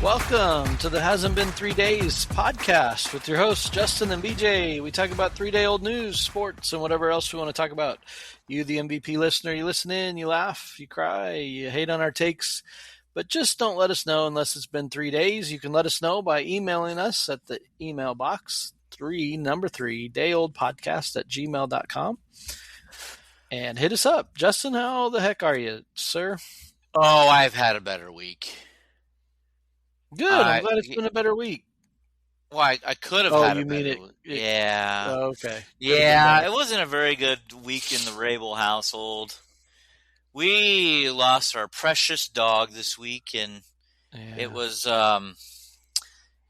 Welcome to the Hasn't Been 3 Days podcast with your hosts, Justin and BJ. We talk about 3-day-old news, sports, and whatever else we want to talk about. You, the MVP listener, you listen in, you laugh, you cry, you hate on our takes, but just don't let us know unless it's been 3 days. You can let us know by emailing us at the email box, 3dayoldpodcast@gmail.com. And hit us up. Justin, how the heck are you, sir? Oh, I've had a better week. Good. I'm glad it's been a better week. Well, I could have had a better week. Yeah. Oh, okay. Yeah, it wasn't a very good week in the Rabel household. We lost our precious dog this week, and it wasn't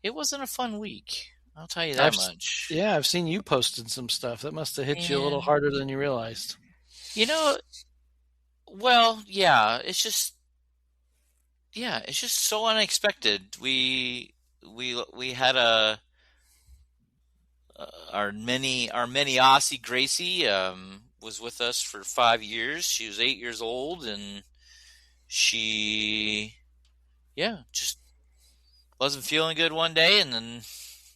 a fun week. I'll tell you that much. Yeah, I've seen you posting some stuff. That must have hit you a little harder than you realized. Well, yeah, it's just so unexpected. We had our mini Aussie Gracie was with us for 5 years. She was 8 years old, and she just wasn't feeling good one day, and then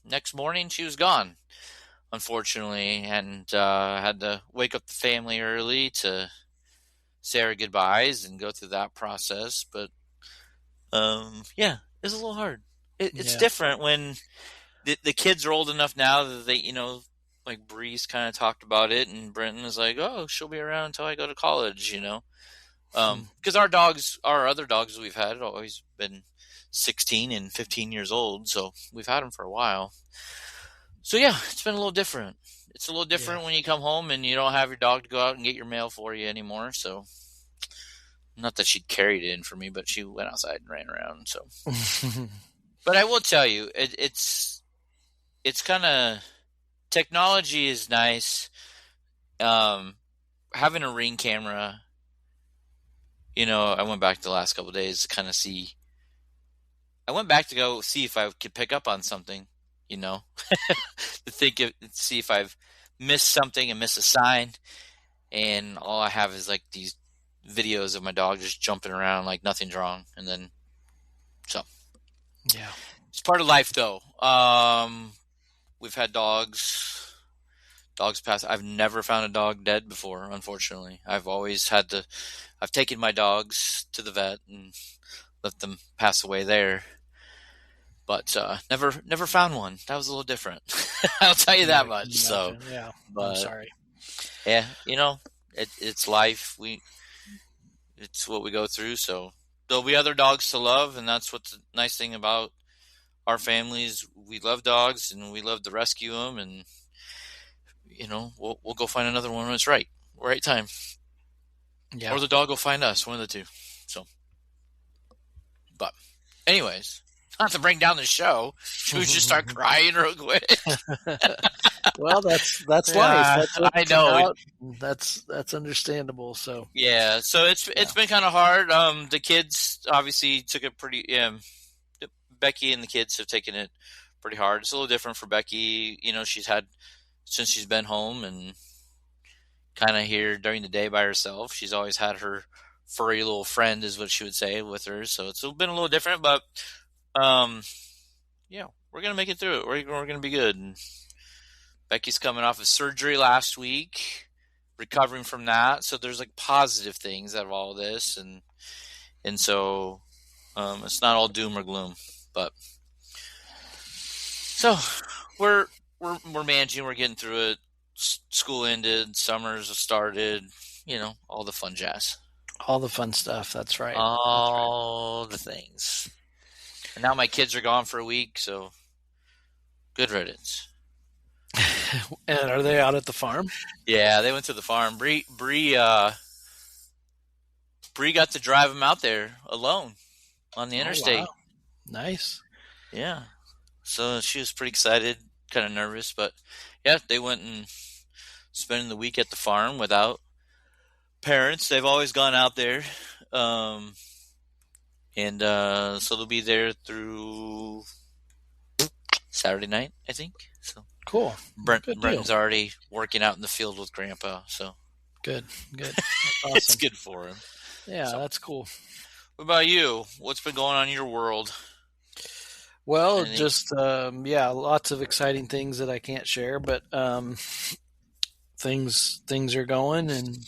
next morning she was gone, unfortunately, and had to wake up the family early to say our goodbyes and go through that process. But it's a little hard. It's different when the kids are old enough now that they, like Bree's kind of talked about it, and Brenton is like, oh, she'll be around until I go to college, because our other dogs we've had have always been 16 and 15 years old, so we've had them for a while. So yeah, it's been a little different. It's a little different when you come home and you don't have your dog to go out and get your mail for you anymore. So, not that she carried it in for me, but she went outside and ran around. So, but I will tell you, it's kind of, technology is nice. Having a Ring camera, I went back the last couple of days to kind of see. I went back to go see if I could pick up on something, to see if I've missed something and missed a sign. And all I have is like these videos of my dog just jumping around like nothing's wrong. And then, it's part of life though. We've had dogs pass. I've never found a dog dead before, unfortunately. I've taken my dogs to the vet and let them pass away there. But never found one. That was a little different. I'll tell you that much. So, I'm sorry. Yeah, it's life. It's what we go through. So there'll be other dogs to love, and that's what's the nice thing about our families. We love dogs, and we love to rescue them, and we'll go find another one when it's right time. Yeah. Or the dog will find us, one of the two. So, but anyways. Not to bring down the show. Should we just start crying real quick? Well, that's life. I know. That's understandable. So yeah. So it's been kind of hard. The kids obviously took it pretty. Becky and the kids have taken it pretty hard. It's a little different for Becky. She's had, since she's been home and kind of here during the day by herself. She's always had her furry little friend, is what she would say, with her. So it's been a little different, but. We're going to make it through it. We're going to be good. And Becky's coming off of surgery last week, recovering from that. So there's like positive things out of all this. And so, it's not all doom or gloom, but so we're managing, we're getting through it. School ended, summers have started, all the fun jazz. All the fun stuff. That's right. All the things. And now my kids are gone for a week, so good riddance. And are they out at the farm? Yeah, they went to the farm. Bree got to drive them out there alone on the interstate. Wow. Nice. Yeah. So she was pretty excited, kind of nervous, but yeah, they went and spending the week at the farm without parents. They've always gone out there. And so they'll be there through Saturday night, I think. So cool. Brenton's already working out in the field with Grandpa. So good. That's awesome. It's good for him. Yeah, so, that's cool. What about you? What's been going on in your world? Well, Anything? just lots of exciting things that I can't share, but things are going, and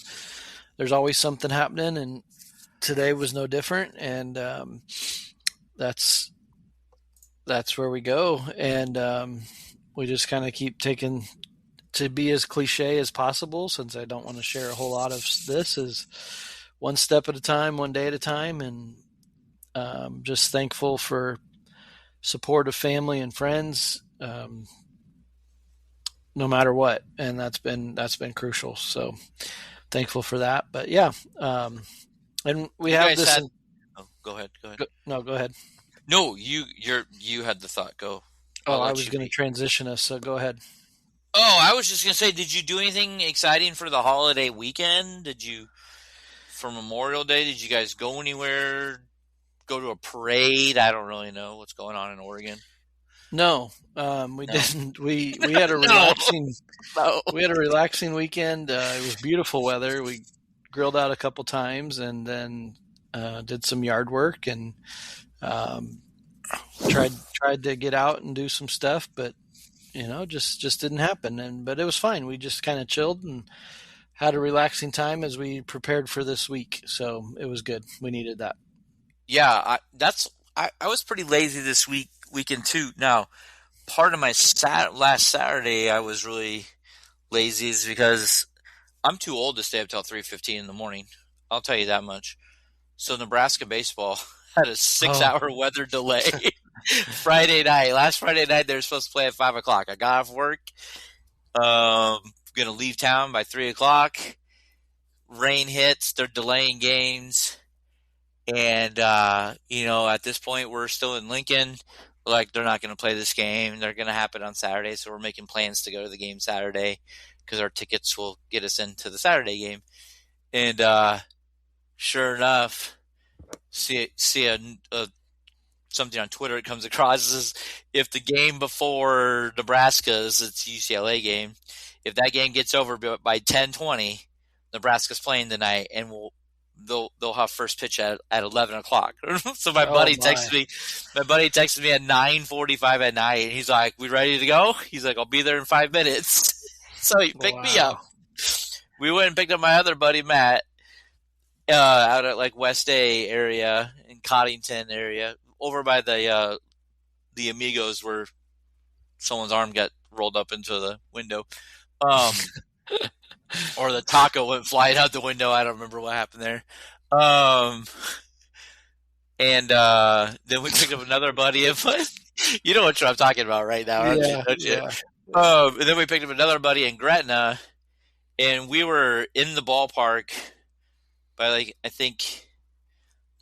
there's always something happening, and today was no different, and that's that's where we go, and we just kind of keep taking to be as cliche as possible, since I don't want to share a whole lot of this, is one step at a time, one day at a time, and just thankful for support of family and friends, no matter what, and that's been crucial. So thankful for that. But yeah, and we You have guys this. had. Oh, go ahead. Go ahead. No, go ahead. No, you had the thought. Go. Oh, I'll I let was you going to be. transition us, so go ahead. Oh, I was just gonna say, did you do anything exciting for the holiday weekend? Did you, for Memorial Day, did you guys go anywhere? Go to a parade? I don't really know what's going on in Oregon. No, we No. didn't. We had a No. relaxing No. we had a relaxing weekend. It was beautiful weather. We grilled out a couple times, and then did some yard work, and um, tried to get out and do some stuff, but just didn't happen. And but it was fine. We just kind of chilled and had a relaxing time as we prepared for this week. So it was good. We needed that. Yeah, I was pretty lazy this weekend too. Now, part of my last Saturday I was really lazy is because I'm too old to stay up till 3:15 in the morning. I'll tell you that much. So Nebraska baseball had a 6 hour Oh, weather delay Friday night. Last Friday night they were supposed to play at 5 o'clock. I got off work. Gonna leave town by 3 o'clock. Rain hits. They're delaying games. And, at this point, we're still in Lincoln. Like, they're not going to play this game. They're going to happen on Saturday. So we're making plans to go to the game Saturday because our tickets will get us into the Saturday game. And sure enough, see a something on Twitter it comes across is if the game before Nebraska's, it's UCLA game, if that game gets over by 10:20, Nebraska's playing tonight, and they'll have first pitch at 11 o'clock. So my oh buddy my! texted me at 9:45 at night, and he's like, "We ready to go?" He's like, "I'll be there in 5 minutes." So he picked me up. Wow. We went and picked up my other buddy Matt, out at like West A area in Coddington area, over by the Amigos where someone's arm got rolled up into the window. Um, or the taco went flying out the window. I don't remember what happened there. Um, and then we picked up another buddy of mine. You know what I'm talking about right now, aren't you? Yeah, Don't you? yeah. And then we picked up another buddy in Gretna, and we were in the ballpark by like I think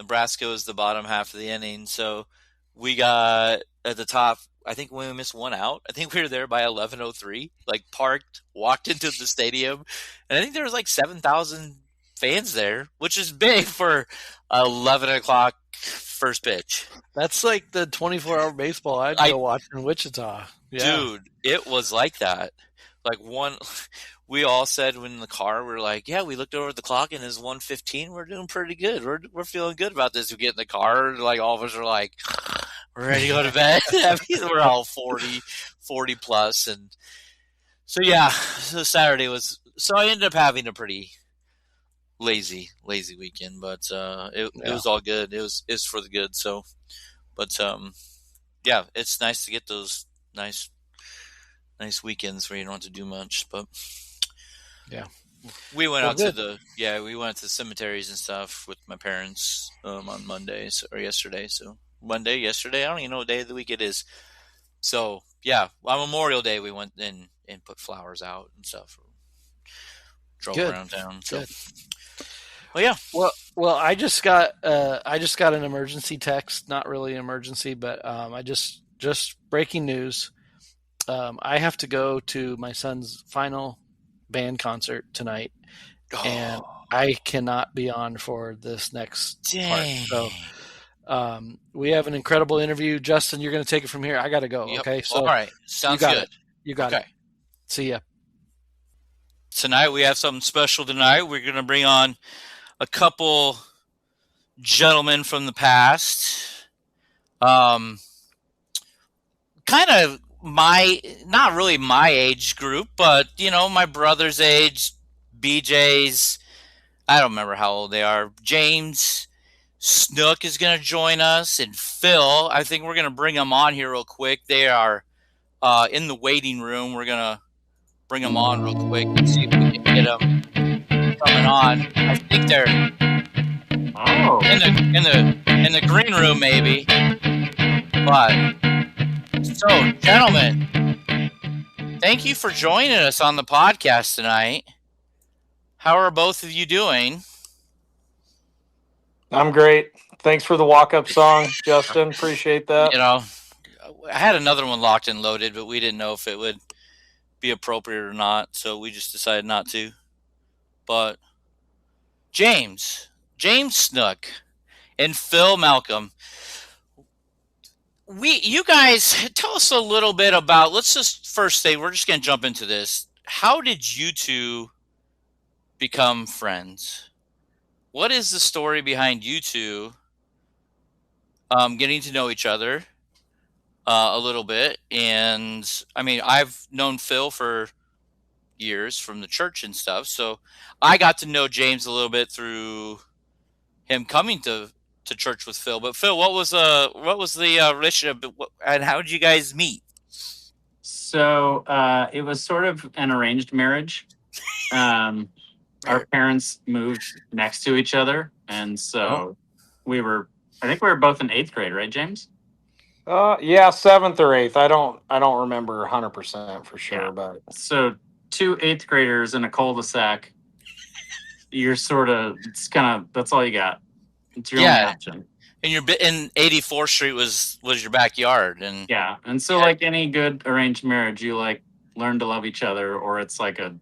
Nebraska was the bottom half of the inning, so we got at the top. I think we missed one out. I think we were there by 11:03. Like parked, walked into the stadium, and I think there was like 7,000 fans there, which is big for 11 o'clock first pitch. That's like the 24-hour baseball I'd I go watch in Wichita. Yeah. Dude, it was like that. Like we all said when in the car, we are like, yeah, we looked over at the clock and it's 1:15. We're doing pretty good. We're feeling good about this. We get in the car, like all of us are like, we're ready to go to bed. I mean, we're all 40 plus. And so, yeah, so Saturday was, so I ended up having a pretty lazy weekend, but it Yeah. was all good. It's for the good. So, but yeah, it's nice to get those nice weekends where you don't have to do much. But Yeah. we went Well, out to good. the cemeteries and stuff with my parents on Mondays or yesterday. So Monday, yesterday, I don't even know what day of the week it is. So yeah, on Memorial Day we went in and put flowers out and stuff. Drove Good. around town. So, Good. well, yeah. Well, I just got an emergency text. Not really an emergency, but I just breaking news. I have to go to my son's final band concert tonight, and Oh, I cannot be on for this next part. dang. So we have an incredible interview. Justin, you're going to take it from here. I got to go. Yep. Okay, All so right. you Sounds got good. it. You got it. Okay. See ya. Tonight we have something special tonight. We're going to bring on a couple gentlemen from the past. Um, kind of not really my age group, but my brother's age, BJ's. I don't remember how old they are. James, Snook is going to join us, and Phil. I think we're going to bring them on here real quick. They are in the waiting room. We're going to bring them on real quick and see if we can get them coming on. I think they're in the green room, maybe. But so, gentlemen, thank you for joining us on the podcast tonight. How are both of you doing? I'm great. Thanks for the walk-up song, Justin. Appreciate that. I had another one locked and loaded, but we didn't know if it would be appropriate or not, so we just decided not to. But James Snook, and Phil Malcom, you guys tell us a little bit about. Let's just first say we're just going to jump into this. How did you two become friends? What is the story behind you two getting to know each other a little bit? And I mean, I've known Phil for years from the church and stuff, so I got to know James a little bit through him coming to church with Phil. But Phil, what was the relationship, and how did you guys meet? So it was sort of an arranged marriage. Our parents moved next to each other, and so I think we were both in 8th grade, right, James? Yeah, 7th or 8th. I don't remember 100% for sure, yeah. But so 2 8th graders in a cul-de-sac. You're that's all you got. It's your only option. And you're in 84th Street was your backyard, and so like any good arranged marriage, you like learn to love each other, or it's like a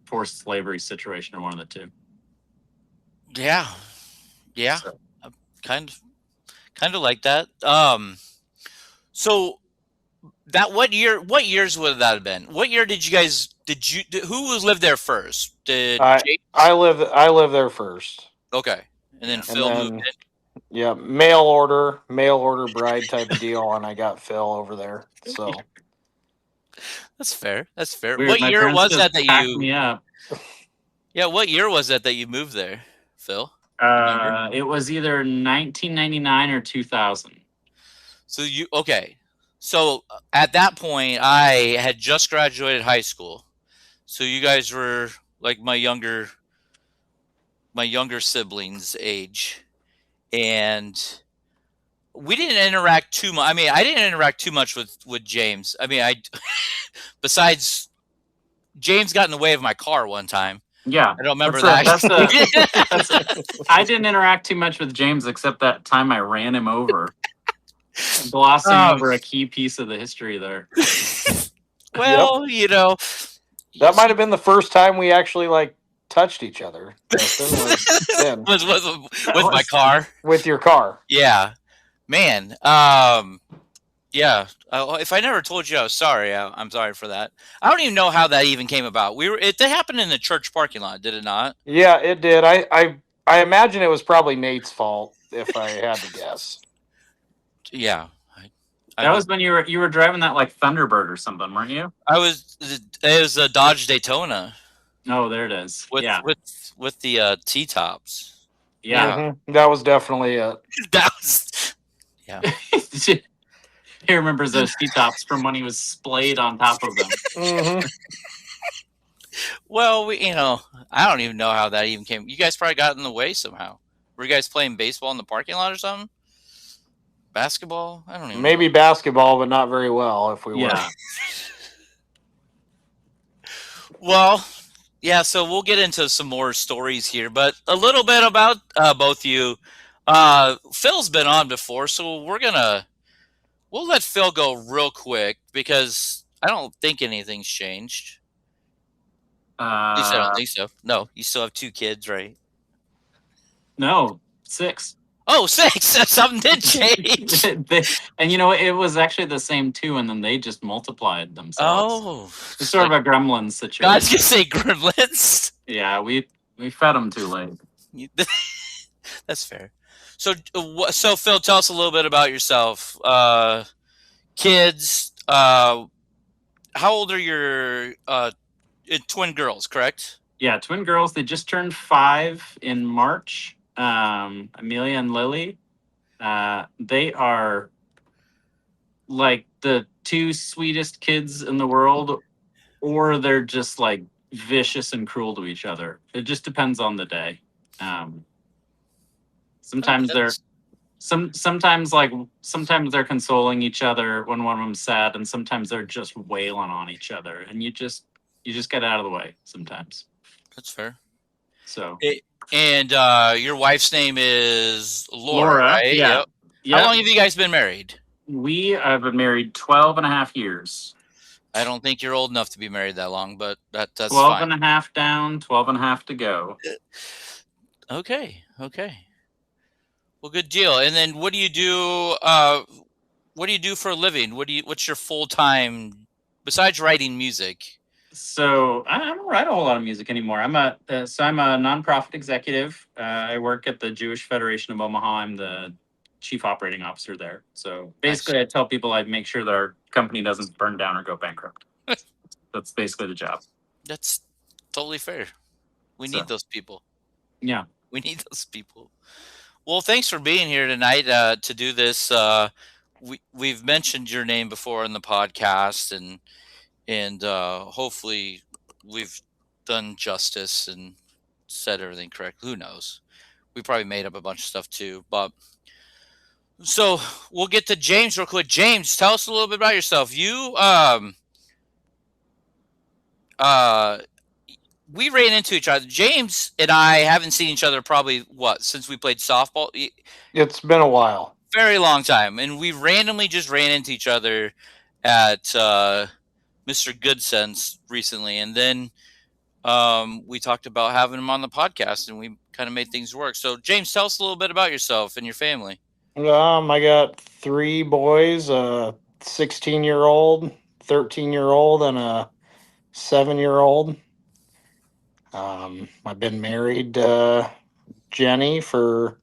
forced slavery situation, or one of the two. Yeah. So. Kind of like that. So that what years would that have been? What year who lived there first? I live there first. Okay. And then Phil moved in. Yeah, mail order bride type of deal, and I got Phil over there. So that's fair. Weird. What year was that you? Me up. Yeah, what year was that you moved there, Phil? It was either 1999 or 2000. So at that point, I had just graduated high school. So you guys were like my younger siblings' age, and we didn't interact too much. I mean, I didn't interact too much with James. I mean, besides James got in the way of my car one time. Yeah, I don't remember that. I didn't interact too much with James except that time I ran him over, glossing over a key piece of the history there. Well, that might have been the first time we actually touched each other. with my car. With your car. Yeah, man. Yeah. If I never told you I was sorry, I'm sorry for that. I don't even know how that even came about. It happened in the church parking lot, did it not? Yeah, it did. I imagine it was probably Nate's fault, if I had to guess. Yeah. That was when you were driving that Thunderbird or something, weren't you? It was a Dodge Daytona. Oh, there it is. With the T-tops. Yeah. Mm-hmm. That was definitely it. Yeah. He remembers those T-tops from when he was splayed on top of them. Mm-hmm. Well, I don't even know how that even came. You guys probably got in the way somehow. Were you guys playing baseball in the parking lot or something? Basketball? I don't even Maybe know. Basketball, but not very well if we were. Well, yeah, so we'll get into some more stories here, but a little bit about both you. Phil's been on before, so we'll let Phil go real quick because I don't think anything's changed. At least I don't think so. No, you still have 2 kids, right? No, 6. Oh, 6! Something did change. And it was actually the same 2, and then they just multiplied themselves. Oh. It's sort of a gremlin situation. I was going to say gremlins. Yeah, we fed them too late. That's fair. So Phil, tell us a little bit about yourself. kids. How old are your twin girls? Correct. Yeah, twin girls. They just turned 5 in March. Amelia and Lily. They are like the two sweetest kids in the world, or they're just like vicious and cruel to each other. It just depends on the day. Sometimes they're sometimes they're consoling each other when one of them's sad, and sometimes they're just wailing on each other, and you just get out of the way sometimes. That's fair. So and your wife's name is Laura, Laura, right? yeah. Yep. Yep. How long have you guys been married? We have been married 12 and a half years. I don't think you're old enough to be married that long, but that's 12 fine. and a half down, 12 and a half to go. Okay. Well, good deal. And then what do you do? What do you do for a living? What's your full time besides writing music? So I don't write a whole lot of music anymore. I'm a nonprofit executive. I work at the Jewish Federation of Omaha. I'm the chief operating officer there. So basically, I tell people I make sure that our company doesn't burn down or go bankrupt. That's basically the job. That's totally fair. We need those people. Yeah, we need those people. Well, thanks for being here tonight to do this. We've mentioned your name before in the podcast, and hopefully we've done justice and said everything correct. Who knows? We probably made up a bunch of stuff too. But so we'll get to James real quick. James, tell us a little bit about yourself. You we ran into each other. James and I haven't seen each other probably since we played softball. It's been a while. Very long time, and we randomly just ran into each other at Mr. Good Sense recently, and then we talked about having him on the podcast, and we kind of made things work. So, James, tell us a little bit about yourself and your family. I got 3 boys, a 16-year-old, 13-year-old, and a 7-year-old. I've been married to Jenny for,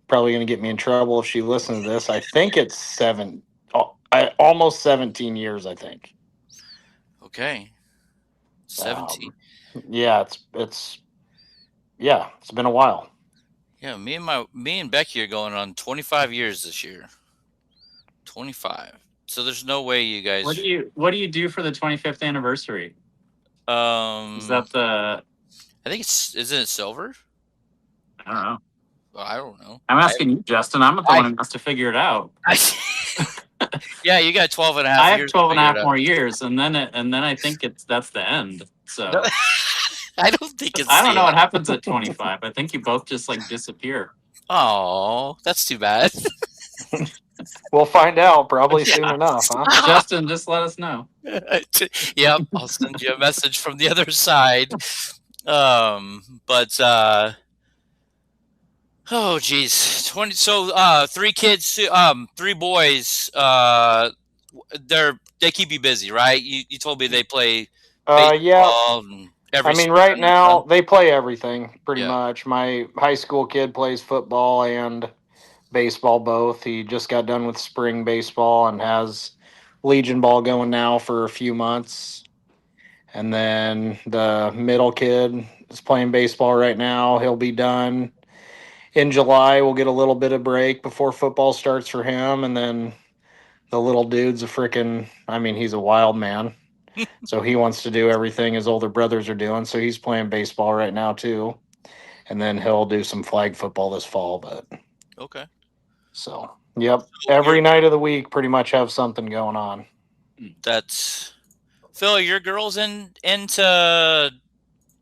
probably going to get me in trouble if she listens to this. I think it's almost 17 years, I think. Okay. 17. Yeah, it's been a while. Yeah, me and Becky are going on 25 years this year. 25. So there's no way you guys. What do you do for the 25th anniversary? Is that the? I think isn't it silver? I don't know. Well, I don't know. I'm asking you, Justin. I'm the one who has to figure it out. Yeah, you got 12 and a half I years. have 12 and a half more years, and then I think that's the end. So I don't think it's. I don't know what happens at 25. I think you both just like disappear. Oh, that's too bad. We'll find out probably soon enough, huh? Justin, just let us know. Yep, I'll send you a message from the other side. Oh geez, 20. So 3 kids, 3 boys. They keep you busy, right? You told me they play baseball. Yeah. And every I mean, right now they play everything pretty much. My high school kid plays football and baseball both. He just got done with spring baseball and has Legion ball going now for a few months. And then the middle kid is playing baseball right now. He'll be done in July. We'll get a little bit of break before football starts for him. And then the little dude's he's a wild man. So he wants to do everything his older brothers are doing. So he's playing baseball right now too. And then he'll do some flag football this fall. But okay. So, yep. Every night of the week pretty much have something going on. That's Phil, are your girls into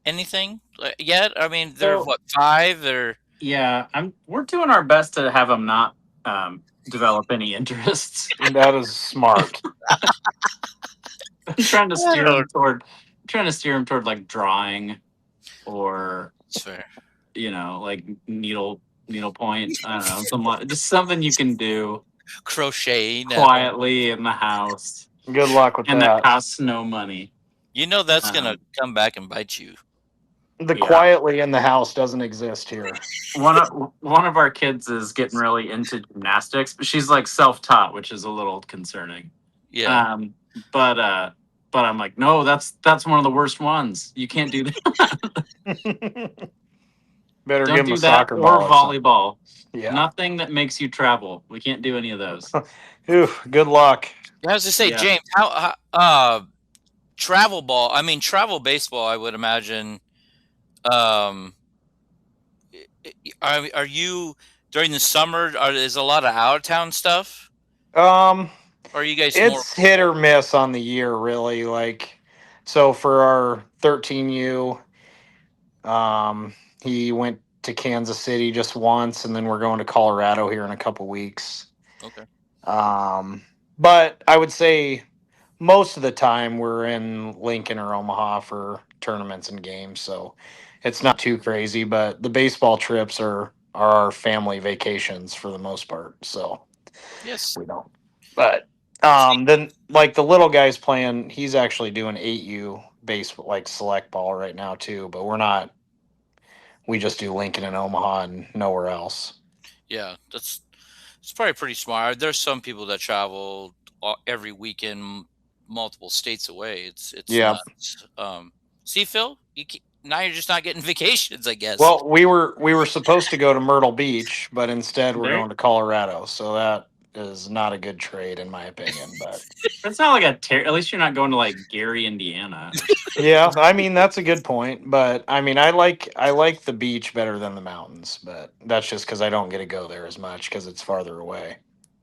anything yet? I mean, they're 5 or yeah. We're doing our best to have them not develop any interests. That is smart. I'm trying to steer them toward like drawing or like needlepoint. I don't know, just something you can do. Crocheting quietly in the house. Good luck with that. And that costs no money. That's gonna come back and bite you. The quietly in the house doesn't exist here. One of our kids is getting really into gymnastics, but she's like self-taught, which is a little concerning. Yeah. But I'm like, no, that's one of the worst ones. You can't do that. Better Don't give him do a that soccer or ball volleyball. Yeah. Nothing that makes you travel. We can't do any of those. Ooh, good luck. I was to say, James, how travel ball? I mean, travel baseball. I would imagine. Are you during the summer? Is a lot of out of town stuff? Or are you guys more It's hit or miss on the year, really. Like, so for our 13U, he went to Kansas City just once, and then we're going to Colorado here in a couple weeks. okay? But I would say most of the time we're in Lincoln or Omaha for tournaments and games, so it's not too crazy. But the baseball trips are our family vacations for the most part, so Yes. we don't. But then like the little guy's playing, he's actually doing 8U baseball, like select ball right now too. But we're not. We just do Lincoln and Omaha and nowhere else. Yeah, it's probably pretty smart. There's some people that travel every weekend, multiple states away. It's Yeah. nuts. See, Phil, now you're just not getting vacations, I guess. Well, we were supposed to go to Myrtle Beach, but instead we're going to Colorado. So that is not a good trade in my opinion. But it's not like at least you're not going to like Gary, Indiana. Yeah, I mean that's a good point. But I mean I like the beach better than the mountains, but that's just because I don't get to go there as much because it's farther away.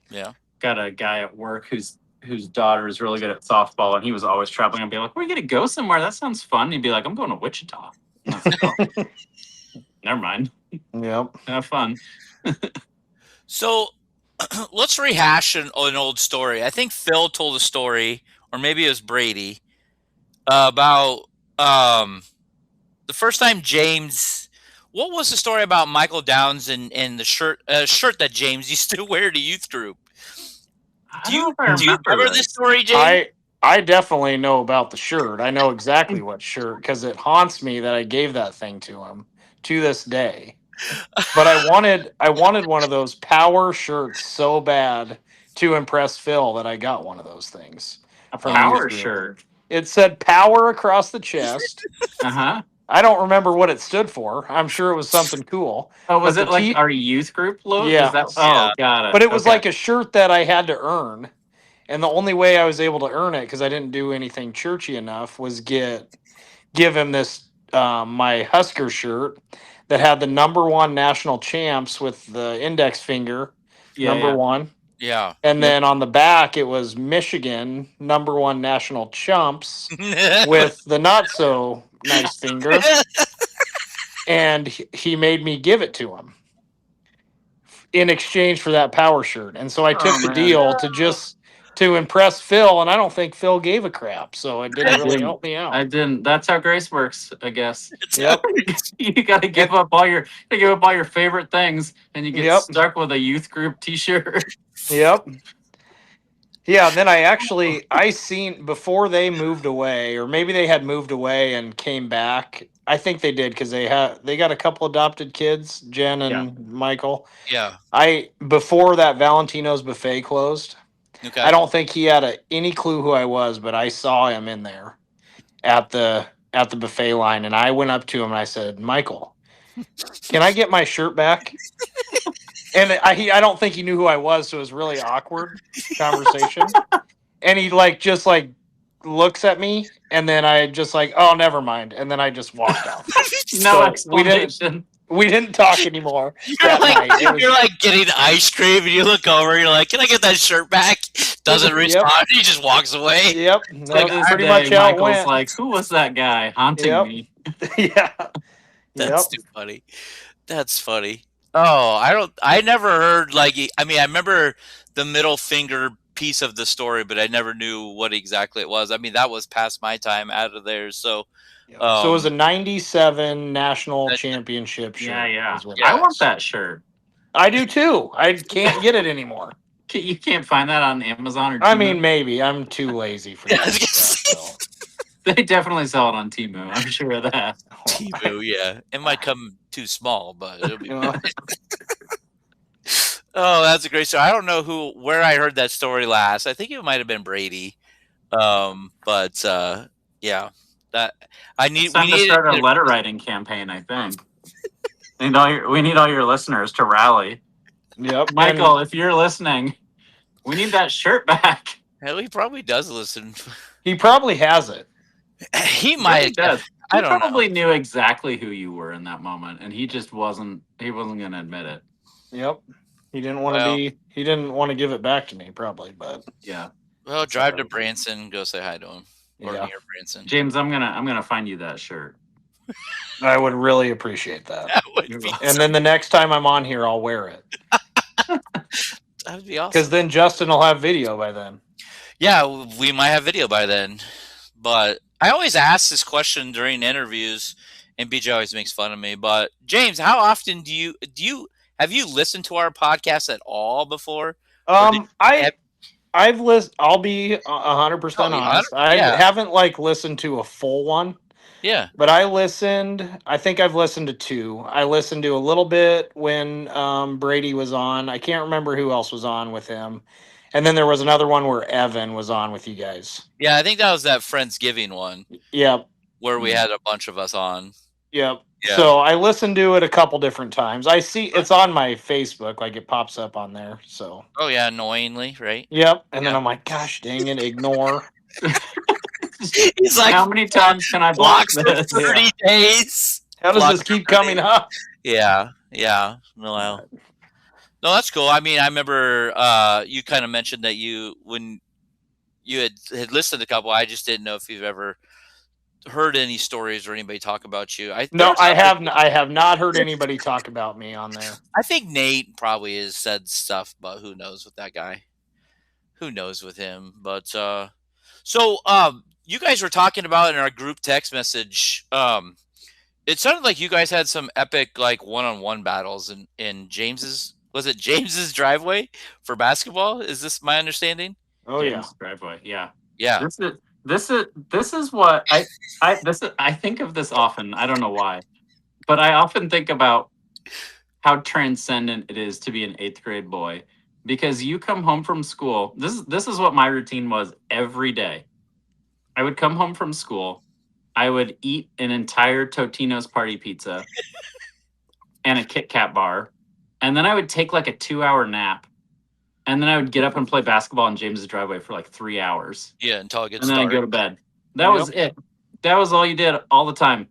Yeah, got a guy at work whose daughter is really good at softball, and he was always traveling and be like, "We're gonna go somewhere. That sounds fun." And he'd be like, "I'm going to Wichita." Never mind. Yep. Have fun. So let's rehash an old story. I think Phil told a story, or maybe it was Brady, about the first time James. What was the story about Michael Downs and the shirt that James used to wear to youth group? Do you remember this story, James? I definitely know about the shirt. I know exactly what shirt because it haunts me that I gave that thing to him to this day. But I wanted one of those power shirts so bad to impress Phil that I got one of those things. A power shirt. It said power across the chest. Uh-huh. I don't remember what it stood for. I'm sure it was something cool. Oh, was it like our youth group logo? Yeah. Oh, got it. But it was like a shirt that I had to earn. And the only way I was able to earn it, because I didn't do anything churchy enough, was give him this my Husker shirt that had the #1 national champs with the index finger, #1. Yeah. And then on the back it was Michigan #1 national chumps with the not so nice finger. And he made me give it to him in exchange for that power shirt. And so I took the deal to impress Phil, and I don't think Phil gave a crap, so it didn't really help me out. I didn't. That's how grace works, I guess. Yep. You got to give up all your favorite things, and you get stuck with a youth group T-shirt. Yep. Yeah. And then I seen before they moved away, or maybe they had moved away and came back. I think they did because they got a couple adopted kids, Jen and Michael. Yeah. Before that Valentino's buffet closed. Okay. I don't think he had any clue who I was, but I saw him in there at the buffet line, and I went up to him and I said, "Michael, can I get my shirt back?" And I don't think he knew who I was, so it was really awkward conversation. And he just looks at me, and then I just oh, never mind, and then I just walked off. No explanation. We didn't talk anymore. You're like getting ice cream, and you look over, you're like, "Can I get that shirt back?" Doesn't respond. He just walks away. Yep. That's pretty much how it went. Like, who was that guy haunting me? Yeah. That's too funny. That's funny. Oh, I never heard I remember the middle finger piece of the story, but I never knew what exactly it was. I mean, that was past my time out of there. So, so it was a '97 national championship shirt. Yeah. I want that shirt. I do too. I can't get it anymore. You can't find that on Amazon or Temu? I mean, maybe. I'm too lazy for that stuff. They definitely sell it on Temu. I'm sure of that. Temu, yeah. It might come too small, but it'll be fine. Oh, that's a great story. I don't know where I heard that story last. I think it might have been Brady. But yeah, that It's we time to need start a letter writing campaign, I think. We need all your listeners to rally. Yep. Michael, if you're listening, we need that shirt back. Hell, he probably does listen. He probably has it. He Really might. does. I He don't probably know. knew exactly who you were in that moment, and he just wasn't. He wasn't going to admit it. Yep. He didn't want to Well, be. He didn't want to give it back to me, probably. But Yeah. well, drive to Branson, and go say hi to him, or yeah, near Branson. James, I'm gonna find you that shirt. I would really appreciate that. That would be. And then the next time I'm on here, I'll wear it That would be awesome. because then Justin will have video by then. Yeah, we might have video by then. But I always ask this question during interviews, and BJ always makes fun of me. But James, how often do you have you listened to our podcast at all before? I've listened. I'll be 100% honest. I haven't listened to a full one. Yeah. But I listened. I think I've listened to 2. I listened to a little bit when Brady was on. I can't remember who else was on with him. And then there was another one where Evan was on with you guys. Yeah, I think that was that Friendsgiving one. Yep. Where we had a bunch of us on. Yep. Yeah. So I listened to it a couple different times. I see it's on my Facebook, it pops up on there. So. Oh yeah, annoyingly, right? Yep. And then I'm like, gosh dang it, ignore. He's like, how many times can I block for this? 30 days? How does this keep coming up? Yeah. No, that's cool. I mean, I remember you kind of mentioned that when you had listed a couple, I just didn't know if you've ever heard any stories or anybody talk about you. I have not heard anybody talk about me on there. I think Nate probably has said stuff, but who knows with that guy? Who knows with him? But you guys were talking about in our group text message. It sounded like you guys had some epic one-on-one battles in James's. Was it James's driveway for basketball? Is this my understanding? Oh James' driveway. Yeah. Yeah. This is what I think of this often. I don't know why, but I often think about how transcendent it is to be an 8th grade boy, because you come home from school. This is what my routine was every day. I would come home from school. I would eat an entire Totino's party pizza and a Kit Kat bar, and then I would take a 2-hour nap. And then I would get up and play basketball in James's driveway for 3 hours. Yeah, until it gets dark. And then I'd go to bed. That was it. That was all you did all the time.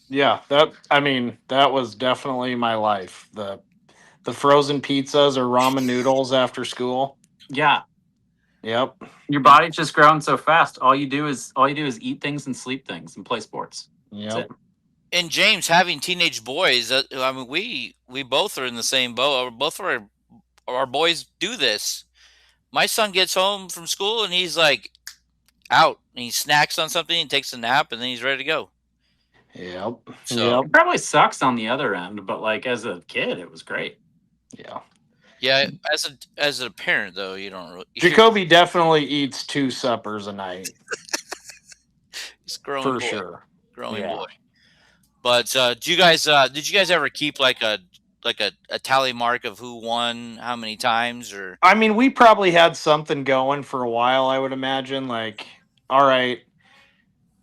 Yeah, that was definitely my life. The frozen pizzas or ramen noodles after school. Yeah. Yep. Your body's just growing so fast. All you do is eat things and sleep things and play sports. Yep. And James, having teenage boys, I mean, we both are in the same boat. Both of our boys do this. My son gets home from school and he's out, and he snacks on something and takes a nap, and then he's ready to go. Yep. So it probably sucks on the other end, but as a kid, it was great. Yeah. Yeah. As a parent, though, you don't really. Jacoby definitely eats 2 suppers a night. He's growing for boy. Sure. Growing boy. But did you guys ever keep a tally mark of who won how many times? Or I mean, we probably had something going for a while, I would imagine. All right,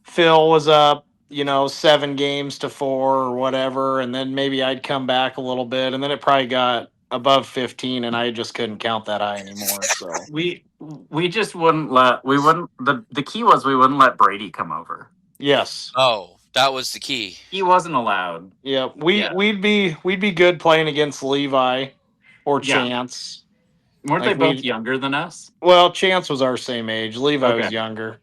Phil was up 7 games to 4 or whatever, and then maybe I'd come back a little bit, and then it probably got above 15, and I just couldn't count that high anymore. So we just wouldn't the key was we wouldn't let Brady come over. Yes. Oh, that was the key. He wasn't allowed. Yeah, we'd be good playing against Levi or Chance. Weren't they both younger than us? Well, Chance was our same age. Levi was younger.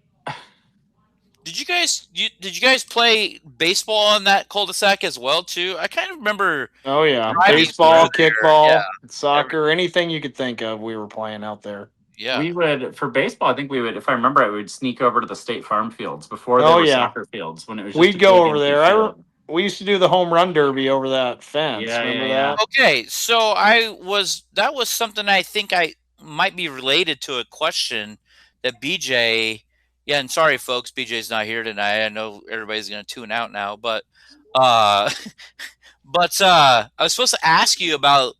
Did you guys play baseball on that cul-de-sac as well too? I kind of remember. Oh yeah, baseball, kickball, soccer, anything you could think of, we were playing out there. Yeah, we would for baseball. I think we would, if I remember, we would sneak over to the State Farm fields before they were soccer fields. When it was, we'd go over there. We used to do the home run derby over that fence. Yeah, remember that? Okay, so that was something I think I might be related to a question that BJ. Yeah, and sorry, folks, BJ's not here tonight. I know everybody's going to tune out now, but I was supposed to ask you about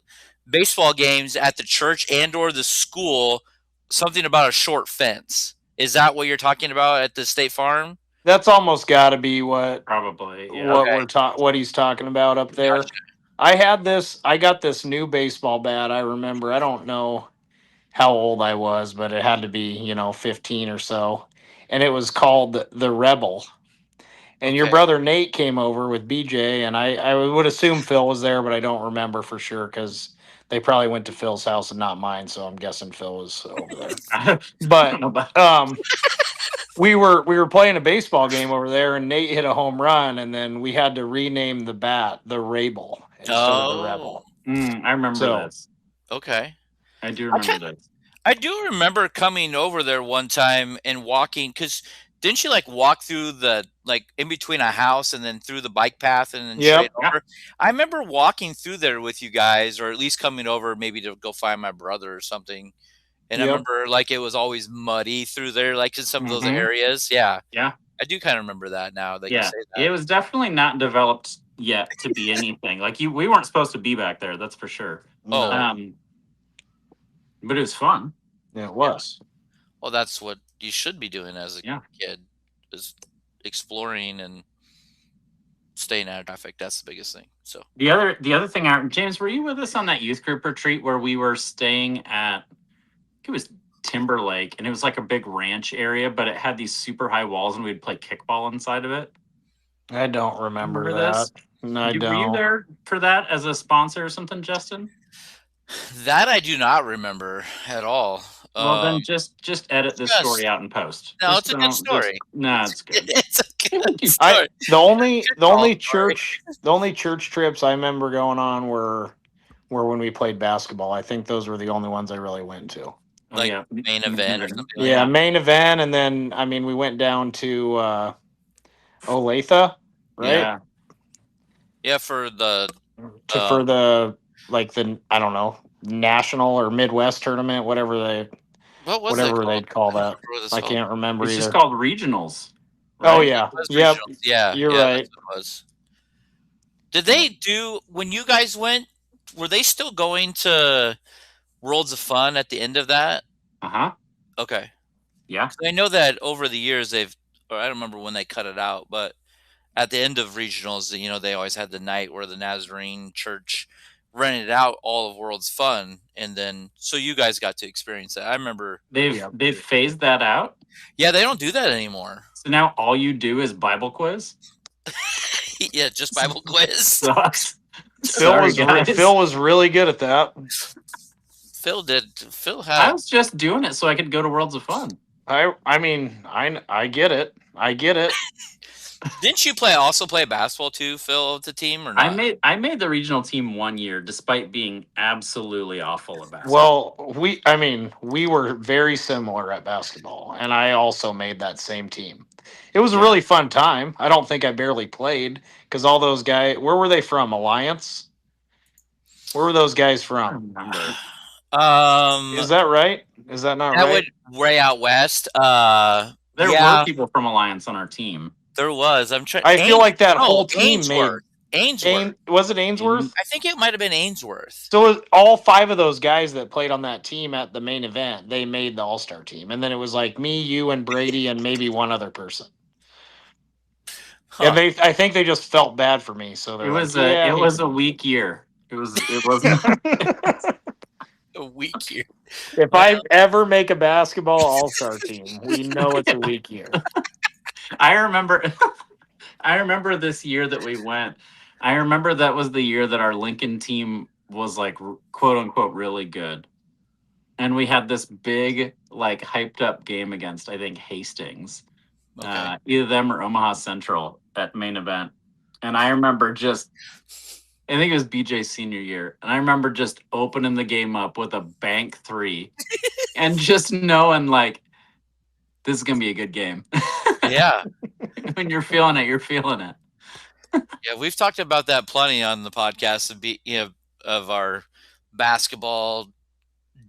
baseball games at the church and or the school, something about a short fence. Is that what you're talking about at the State Farm? That's almost got to be what Probably. Yeah. what Okay. what he's talking about up there. Gotcha. I got this new baseball bat. I remember. I don't know how old I was, but it had to be 15 or so, and it was called the Rebel. And your Okay. brother Nate came over with BJ, and I would assume Phil was there, but I don't remember for sure because they probably went to Phil's house and not mine. So I'm guessing Phil was over there. I But don't know about- we were playing a baseball game over there, and Nate hit a home run, and then we had to rename the bat the Rabel instead of the Rebel. I remember So- this. Okay. I do remember this. I do remember coming over there one time and walking, because didn't you like walk through the like in between a house and then through the bike path and then Yep. straight over? I remember walking through there with you guys, or at least coming over maybe to go find my brother or something. And I Yep. remember like it was always muddy through there, like in some of those Mhm. areas. Yeah. Yeah. I do kind of remember that now that you Yeah. say that. It was definitely not developed yet to be anything. Like we weren't supposed to be back there, that's for sure. Oh. But it was fun. Yeah, it was. Well, that's what you should be doing as a Yeah. kid, is exploring and staying out of traffic. That's the biggest thing. So The other thing, James, were you with us on that youth group retreat where we were staying at? I think it was Timberlake, and it was like a big ranch area, but it had these super high walls, and we'd play kickball inside of it. I don't remember Remember that. this? No, I Were you don't. there for that as a sponsor or something, Justin? that I do not remember at all. Well, then just edit this yes. story out and post. No, Just it's a good don't- story. No, it's good. It's a good story. I the only Sorry. church trips I remember going on were when we played basketball. I think those were the only ones I really went to. Oh, Like yeah. main event or something like Yeah, that. main event, and then we went down to Olathe, right? Yeah. Yeah, for the For the I don't know, national or Midwest tournament, whatever they'd call that. I don't remember what it's I called. can't remember It's either. just called regionals. Oh right? yeah, It was yep. regionals. Yeah, You're yeah, right. that's what it was. Did they do when you guys went? Were they still going to Worlds of Fun at the end of that? Uh-huh. Okay. Yeah. So I know that over the years I don't remember when they cut it out, but at the end of regionals, they always had the night where the Nazarene Church rented out all of World's Fun, and then so you guys got to experience that. I remember They've phased that out. Yeah, they don't do that anymore. So now all you do is Bible quiz? Yeah, just Bible quiz. Sucks. Phil was really good at that. Phil I had was just doing it so I could go to Worlds of Fun. I mean, I get it. I get it. Didn't you also play basketball too, Phil, with the team or not? I made the regional team 1 year despite being absolutely awful at basketball. Well, we were very similar at basketball, and I also made that same team. It was a really fun time. I don't think I barely played because all those guys. Where were they from? Alliance. Where were those guys I from? don't remember. Is that right? Is that not that right? would way out west. There Yeah. were people from Alliance on our team. There was. I'm trying. I feel like that whole team Ainsworth. was it Ainsworth? I think it might have been Ainsworth. So it was all 5 of those guys that played on that team at the main event, they made the All-Star team. And then it was like me, you, and Brady, and maybe one other person. Huh. And I think they just felt bad for me. So It was a weak year. It wasn't. A week here. If I ever make a basketball All-Star team, we know it's a weak year. I remember this year that we went. I remember that was the year that our Lincoln team was like quote unquote really good. And we had this big, like hyped up game against, I think, Hastings. Okay. Either them or Omaha Central at main event. And I remember I think it was BJ's senior year. And I remember just opening the game up with a bank 3 and just knowing like, this is going to be a good game. Yeah. When you're feeling it, you're feeling it. Yeah, we've talked about that plenty on the podcast of our basketball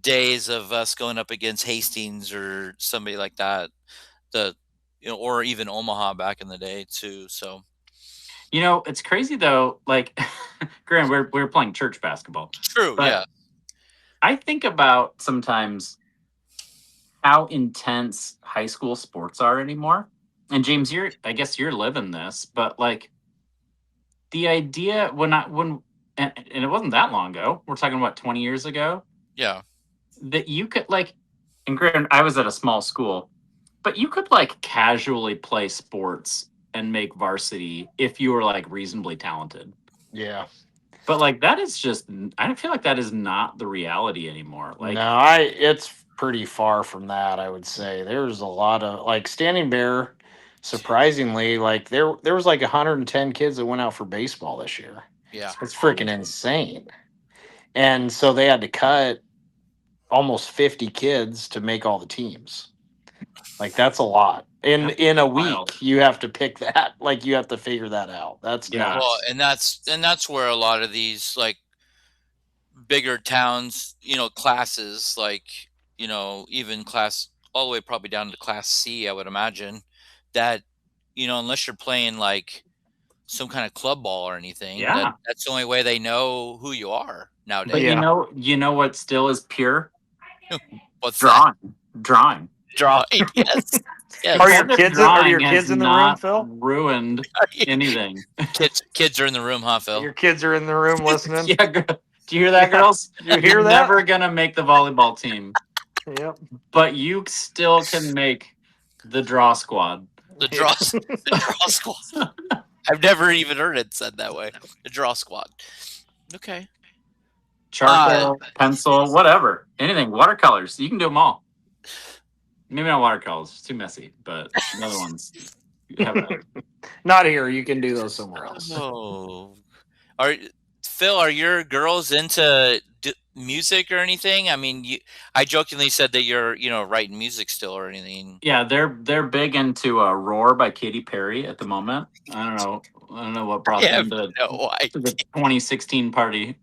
days of us going up against Hastings or somebody like that, or even Omaha back in the day too. So, it's crazy though. Like, Graham, we're playing church basketball. true. But Yeah. I think about sometimes how intense high school sports are anymore. And James, I guess you're living this, but like the idea and it wasn't that long ago. We're talking about 20 years ago. Yeah. That you could like, and granted, I was at a small school, but you could like casually play sports and make varsity if you were like reasonably talented. Yeah. But like that is just, I feel like that is not the reality anymore. Like, no, it's pretty far from that. I would say there's a lot of like Standing Bear. Surprisingly, like there was like 110 kids that went out for baseball this year. Yeah. It's freaking insane. And so they had to cut almost 50 kids to make all the teams. Like that's a lot. In a week, wild. you have to pick that. Like you have to figure that out. That's Yeah. Well, nuts. and that's where a lot of these like bigger towns, classes like, even class all the way probably down to class C, I would imagine that, unless you're playing like some kind of club ball or anything, Yeah. that's the only way they know who you are nowadays. But Yeah. you know what still is pure? What's Drawing. that? Drawing. Yes. Yes. Are your Competitive kids are your drawing kids has in the room, not Phil? ruined anything. Kids are in the room, huh, Phil? Your kids are in the room listening. Yeah, do you hear that, girls? You hear You're that? never gonna make the volleyball team, Yep. but you still can make the draw squad. The draw squad. I've never even heard it said that way. The draw squad. Okay. Charcoal, pencil, whatever, anything, watercolors. You can do them all. Maybe not watercolors; it's too messy. But the other ones, Not here. You can do those somewhere else. Oh, Phil? Are your girls into music or anything? I mean, I jokingly said that you're, writing music still or anything. Yeah, they're big into "Roar" by Katy Perry at the moment. I don't know what brought them to the 2016 party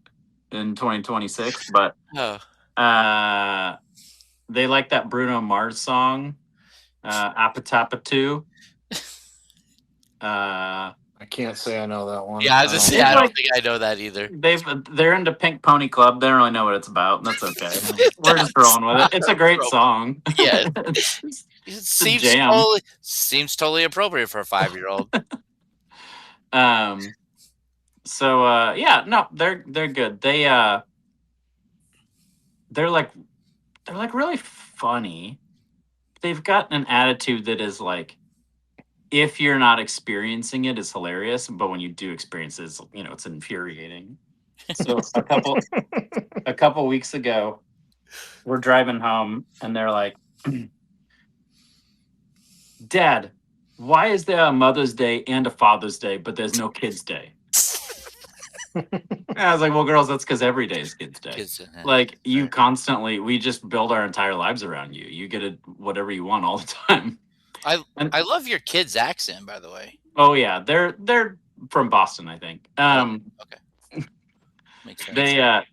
in 2026, but they like that Bruno Mars song, "Apatapatu." I can't say I know that one. Yeah, I was just saying, I don't think I know that either. They're into Pink Pony Club. They don't really know what it's about, and that's okay. We're just rolling with it. It's a great song. Yeah, it seems totally appropriate for a 5-year-old. So yeah, no, they're good. They're like really funny. They've got an attitude that is like, if you're not experiencing it, it's hilarious. But when you do experience it, it's infuriating. So a couple weeks ago, we're driving home, and they're like, "Dad, why is there a Mother's Day and a Father's Day, but there's no Kids Day?" And I was like, "Well, girls, that's because every day is Kids Day. Like you constantly, we just build our entire lives around you. You get whatever you want all the time." I love your kids' accent, by the way. Oh yeah, they're from Boston, I think. Okay, makes sense.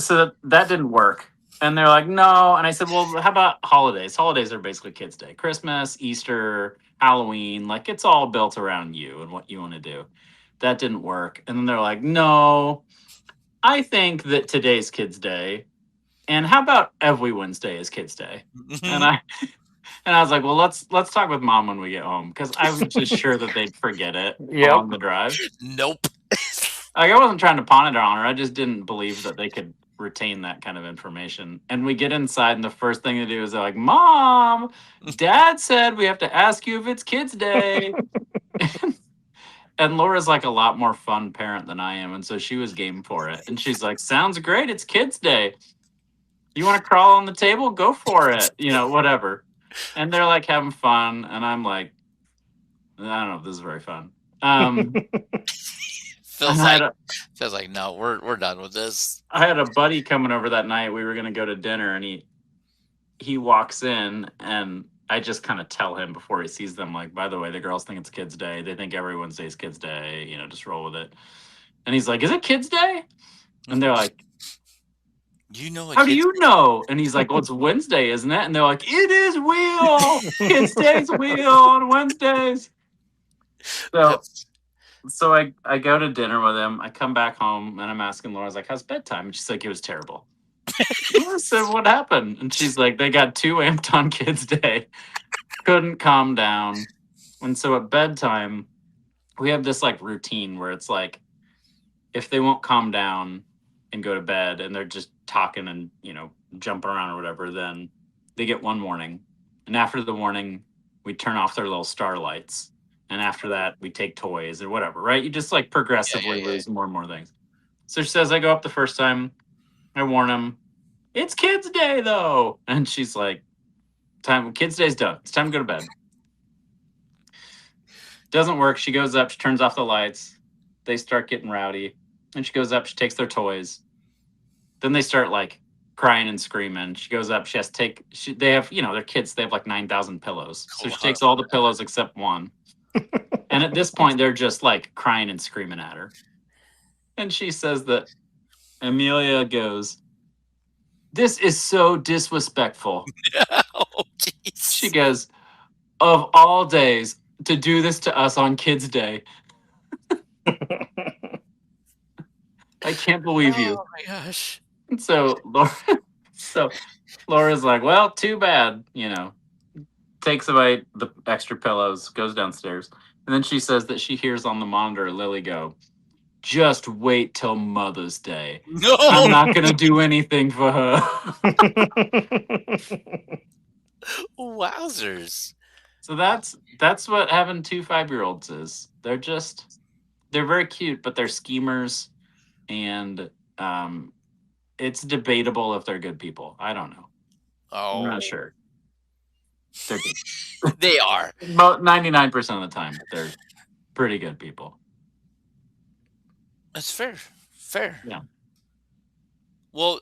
So that didn't work, and they're like, "No," and I said, "Well, how about holidays? Holidays are basically Kids' Day. Christmas, Easter, Halloween, like it's all built around you and what you want to do." That didn't work, and then they're like, "No, I think that today's Kids' Day, and how about every Wednesday is Kids' Day?" And I was like, "Well, let's talk with Mom when we get home," because I was just sure that they'd forget it on the drive. Nope. Like I wasn't trying to pawn it on her. I just didn't believe that they could retain that kind of information. And we get inside, and the first thing they do is they're like, "Mom, Dad said we have to ask you if it's Kids' Day." And Laura's like a lot more fun parent than I am, and so she was game for it. And she's like, "Sounds great. It's Kids' Day. You want to crawl on the table? Go for it. Whatever." And they're like having fun, and I'm like, I don't know if this is very fun. Feels like no, we're done with this. I had a buddy coming over that night. We were gonna go to dinner, and he walks in, and I just kind of tell him before he sees them, like, "By the way, the girls think it's Kids' Day. They think every Wednesday is Kids' Day. Just roll with it." And he's like, "Is it Kids' Day?" And they're like, "How do you know?" And he's like, "Well, it's Wednesday, isn't it?" And they're like, "It is wheel. Kids' Day's wheel on Wednesdays." So I go to dinner with him. I come back home, and I'm asking Laura, I was like, "How's bedtime?" And she's like, "It was terrible." I said, what happened? And she's like, they got 2 amped on Kids Day. Couldn't calm down. And so at bedtime, we have this like routine where it's like, if they won't calm down and go to bed and they're just talking and, jumping around or whatever, then they get one warning. And after the warning, we turn off their little starlights. And after that, we take toys or whatever, right? You just like progressively lose more and more things. So she says, I go up the first time, I warn them, it's Kids Day though. And she's like, Kids Day's done. It's time to go to bed. Doesn't work. She goes up, she turns off the lights. They start getting rowdy. And she goes up, she takes their toys. Then they start like crying and screaming. She goes up, she has to take, they have, they're kids, they have like 9,000 pillows. So she takes all the pillows except one. And at this point, they're just like crying and screaming at her. And she says that Amelia goes, this is so disrespectful. Oh, jeez. She goes, of all days to do this to us on Kids Day. I can't believe you. Oh my gosh. And so Laura's like, well, too bad, takes away the extra pillows, goes downstairs. And then she says that she hears on the monitor Lily go, just wait till Mother's Day. No, I'm not going to do anything for her. Wowzers. So that's what having 2 5-year-olds is. They're very cute, but they're schemers, and it's debatable if they're good people. I don't know. Oh, I'm not sure. They're good. They are. About 99% of the time, they're pretty good people. That's fair. Fair. Yeah. Well,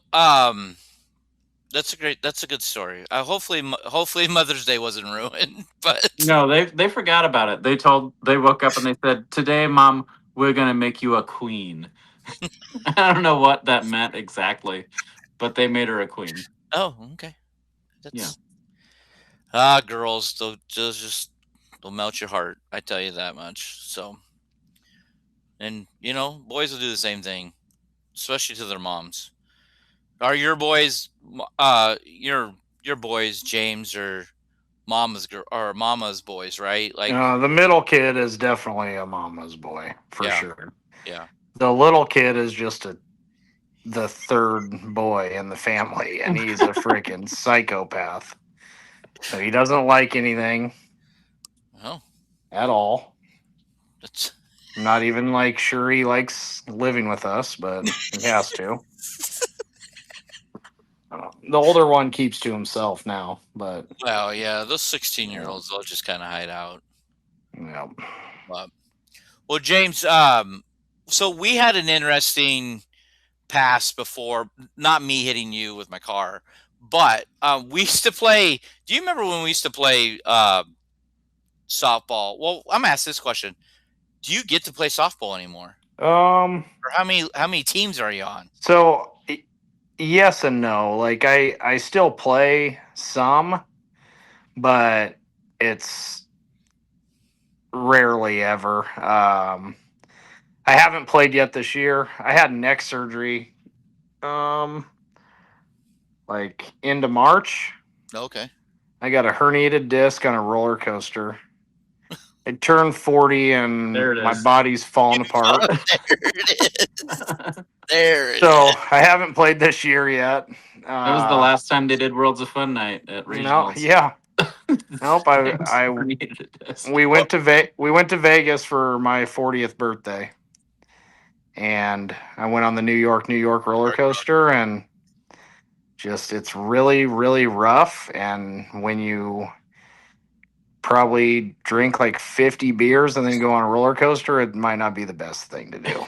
that's a good story. Hopefully Mother's Day wasn't ruined, but No, they forgot about it. They woke up and they said, today, Mom, we're going to make you a queen. I don't know what that meant exactly, but they made her a queen. Oh, okay. Girls, they'll melt your heart. I tell you that much. So, and boys will do the same thing, especially to their moms. Are your boys, your boys, James, or mama's boys, right? Like the middle kid is definitely a mama's boy for sure. Yeah. The little kid is just the third boy in the family, and he's a freaking psychopath. So he doesn't like anything at all. That's I'm not even sure he likes living with us, but he has to. The older one keeps to himself now, but well, yeah, those 16-year-olds they'll just kind of hide out. Yeah. Well, James, so we had an interesting past before, not me hitting you with my car, but we used to play. Do you remember when we used to play softball? Well, I'm gonna ask this question: do you get to play softball anymore? Or how many teams are you on? So yes and no. I still play some, but it's rarely ever. I haven't played yet this year. I had neck surgery into March. Okay. I got a herniated disc on a roller coaster. I turned 40 and my body's falling apart. There it is. There it So is. I haven't played this year yet. That was the last time they did Worlds of Fun night at regionals. No, yeah. Nope. We went to Vegas for my 40th birthday, and I went on the New York roller coaster, and it's really, really rough. And when you probably drink 50 beers and then go on a roller coaster, it might not be the best thing to do.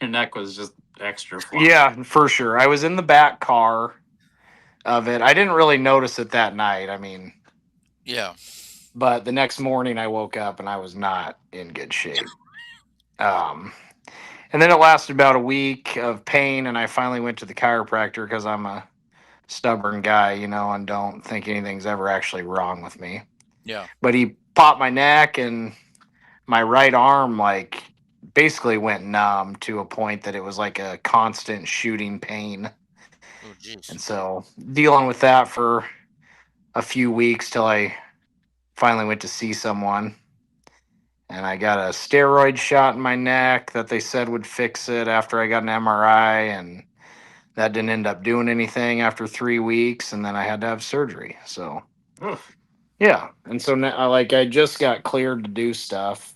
Your neck was just extra flat. Yeah, for sure. I was in the back car of it. I didn't really notice it that night. I mean, yeah. But the next morning I woke up and I was not in good shape. And then it lasted about a week of pain, and I finally went to the chiropractor because I'm a stubborn guy, and don't think anything's ever actually wrong with me. Yeah. But he popped my neck, and my right arm basically went numb to a point that it was like a constant shooting pain. Oh, jeez. And so dealing with that for a few weeks till I finally went to see someone. And I got a steroid shot in my neck that they said would fix it after I got an MRI. And that didn't end up doing anything after 3 weeks. And then I had to have surgery. So, Oof. yeah. And so now, like, I just got cleared to do stuff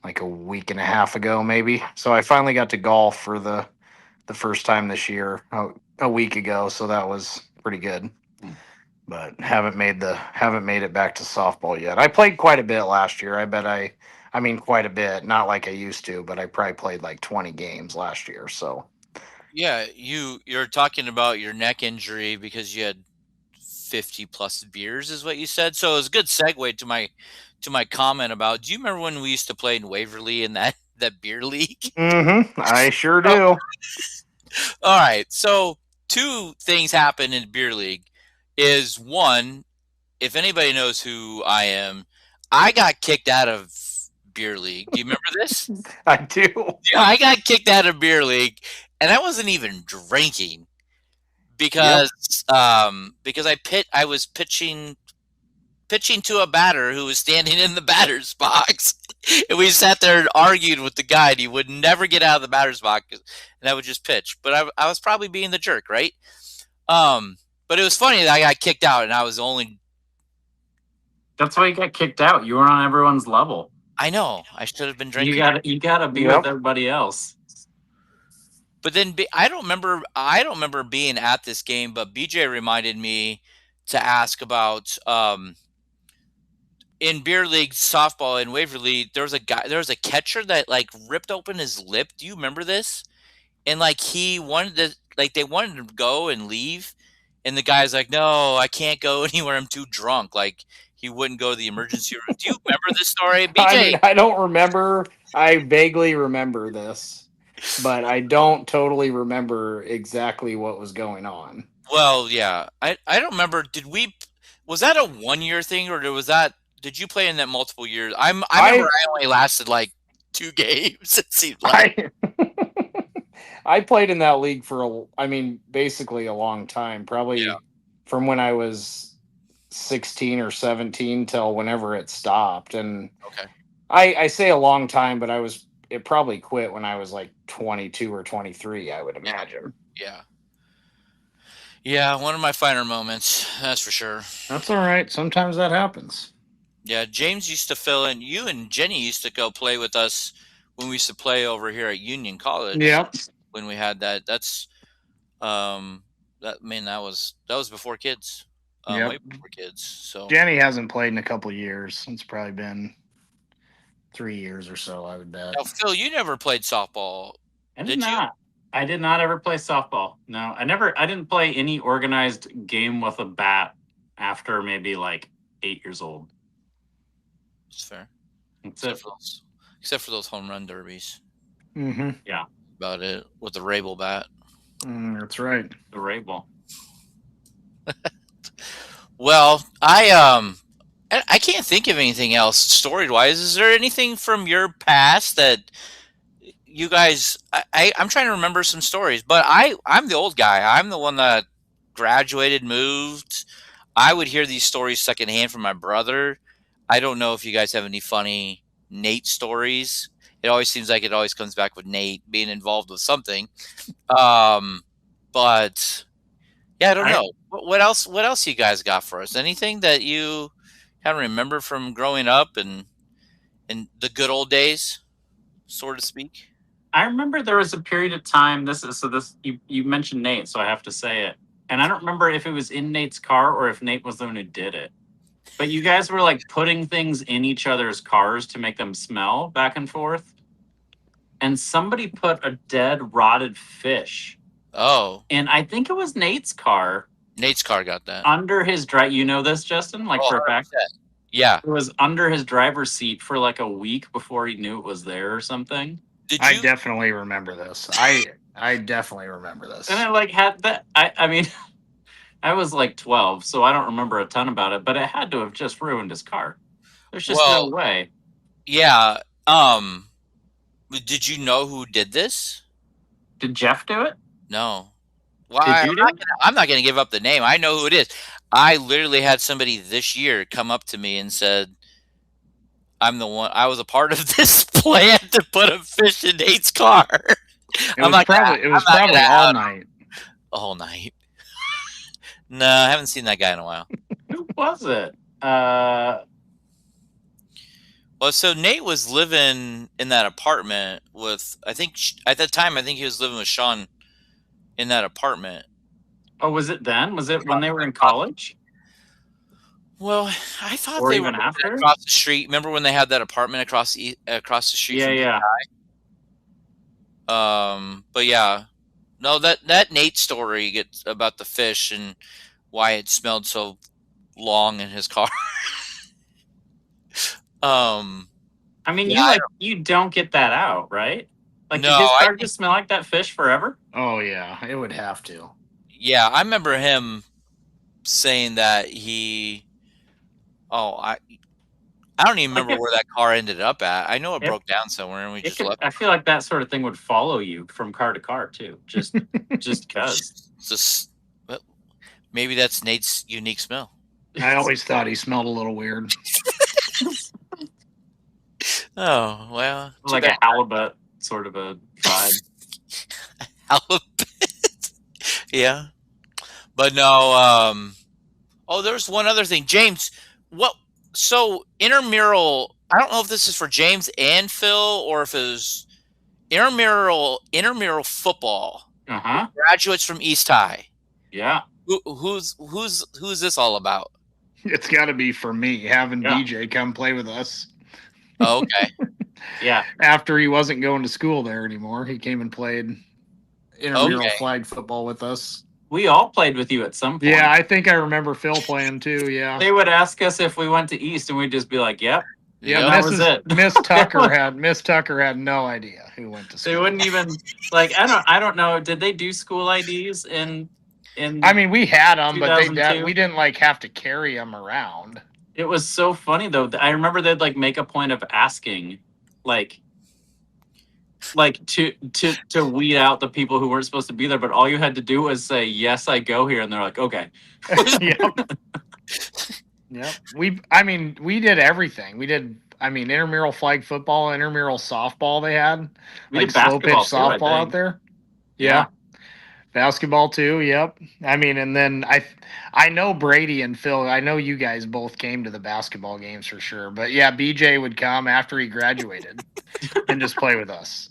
like a week and a half ago, maybe. So I finally got to golf for the first time this year a week ago. So that was pretty good. But haven't made it back to softball yet. I played quite a bit last year. I mean quite a bit, not like I used to, but I probably played like 20 games last year. So Yeah, you're talking about your neck injury because you had 50 plus beers is what you said. So it was a good segue to my comment about, do you remember when we used to play in Waverly in that beer league? I sure Oh, do. all right. So two things happen in beer league is one, if anybody knows who I am, I got kicked out of beer league. Do you remember this? I do. Yeah, I got kicked out of beer league and I wasn't even drinking because I was pitching to a batter who was standing in the batter's box. And we sat there and argued with the guy, and he would never get out of the batter's box, and I would just pitch. But I was probably being the jerk, right? But it was funny that I got kicked out, and I was only. That's why you got kicked out. You weren't on everyone's level. I know. I should have been drinking. You gotta be with everybody else. But then I don't remember being at this game, but BJ reminded me to ask about in beer league softball in Waverly, there was a catcher that like ripped open his lip. Do you remember this? And like they wanted him to go and leave, and the guy's like, "No, I can't go anywhere. I'm too drunk." Like he wouldn't go to the emergency room. Do you remember this story, BJ? I mean, I don't remember. I vaguely remember this, but I don't totally remember exactly what was going on. Well, yeah, I don't remember. Was that a 1 year thing, or did you play in that multiple years? I remember I only lasted like 2 games. It seemed like I played in that league for basically a long time, probably from when I was 16 or 17 till whenever it stopped. And okay, I say a long time, but it probably quit when I was like 22 or 23, I would imagine. Yeah. Yeah, one of my finer moments, that's for sure. That's all right. Sometimes that happens. Yeah, James used to fill in. You and Jenny used to go play with us when we used to play over here at Union College. Yeah. When we had that. That's that was before kids. Way before kids. So Jenny hasn't played in a couple of years. It's probably been 3 years or so, I would bet. Now, Phil, you never played softball. Did you? I did not ever play softball. No, I didn't play any organized game with a bat after maybe like 8 years old. That's fair. Except for those home run derbies. Mm-hmm. Yeah. About it with the Rabel bat. That's right. The Rabel. Well, I can't think of anything else story wise. Is there anything from your past that you guys? I'm trying to remember some stories, but I'm the old guy. I'm the one that graduated, moved. I would hear these stories secondhand from my brother. I don't know if you guys have any funny Nate stories. It always seems like it always comes back with Nate being involved with something. But yeah, I don't know. What else you guys got for us? Anything that you kind of remember from growing up and in the good old days, so to speak? I remember there was a period of time. You mentioned Nate, so I have to say it. And I don't remember if it was in Nate's car or if Nate was the one who did it. But you guys were like putting things in each other's cars to make them smell back and forth. And somebody put a dead, rotted fish. Oh. And I think it was Nate's car. Nate's car got that. Under his drive. You know this, Justin? Like for a fact? Yeah. It was under his driver's seat for like a week before he knew it was there or something. I definitely remember this. I definitely remember this. And I like had that. I mean... I was like 12, so I don't remember a ton about it, but it had to have just ruined his car. There's just no way. Yeah. Did you know who did this? Did Jeff do it? No. Well, Did you do it? I'm not going to give up the name. I know who it is. I literally had somebody this year come up to me and said, I'm the one. I was a part of this plan to put a fish in Nate's car. It was probably all night. All night. No, I haven't seen that guy in a while. Who was it? Well, so Nate was living in that apartment with, I think, at the time, I think he was living with Sean in that apartment. Oh, was it then? Was it when they were in college? Well, I thought or they even were after? across the street. Remember when they had that apartment across the street? Yeah, yeah. But yeah, no, that Nate story gets about the fish and why it smelled so long in his car. I mean, you don't get that out, right? Like, no, did his car just smell like that fish forever? Oh yeah, it would have to. Yeah, I remember him saying that he. Oh, I don't even remember where that car ended up at. I know it broke down somewhere, and we just left. I feel like that sort of thing would follow you from car to car too, just because. Just well, maybe that's Nate's unique smell. I always thought he smelled a little weird. Oh well, like a halibut sort of a vibe. Halibut, yeah. But no. Oh, there's one other thing, James. What? So intramural. I don't know if this is for James and Phil or if it was intramural football. Graduates from East High. Yeah. Who's this all about? It's got to be for me having DJ come play with us. Oh, okay. Yeah. After he wasn't going to school there anymore, he came and played intramural flag football with us. We all played with you at some point. Yeah, I think I remember Phil playing too. Yeah. They would ask us if we went to East, and we'd just be like, "Yep." Yeah, that was it. Miss Tucker had no idea who went to school. They wouldn't even like. I don't know. Did they do school IDs in? I mean, we had them, but we didn't like have to carry them around. It was so funny though. I remember they'd like make a point of asking, like to weed out the people who weren't supposed to be there, but all you had to do was say, "Yes, I go here," and they're like, "Okay." Yep. We did everything. We did. Intramural flag football, intramural softball. They had like slow pitch softball out there. Yeah. Basketball too. Yep. And then I know Brady and Phil. I know you guys both came to the basketball games for sure. But yeah, BJ would come after he graduated and just play with us.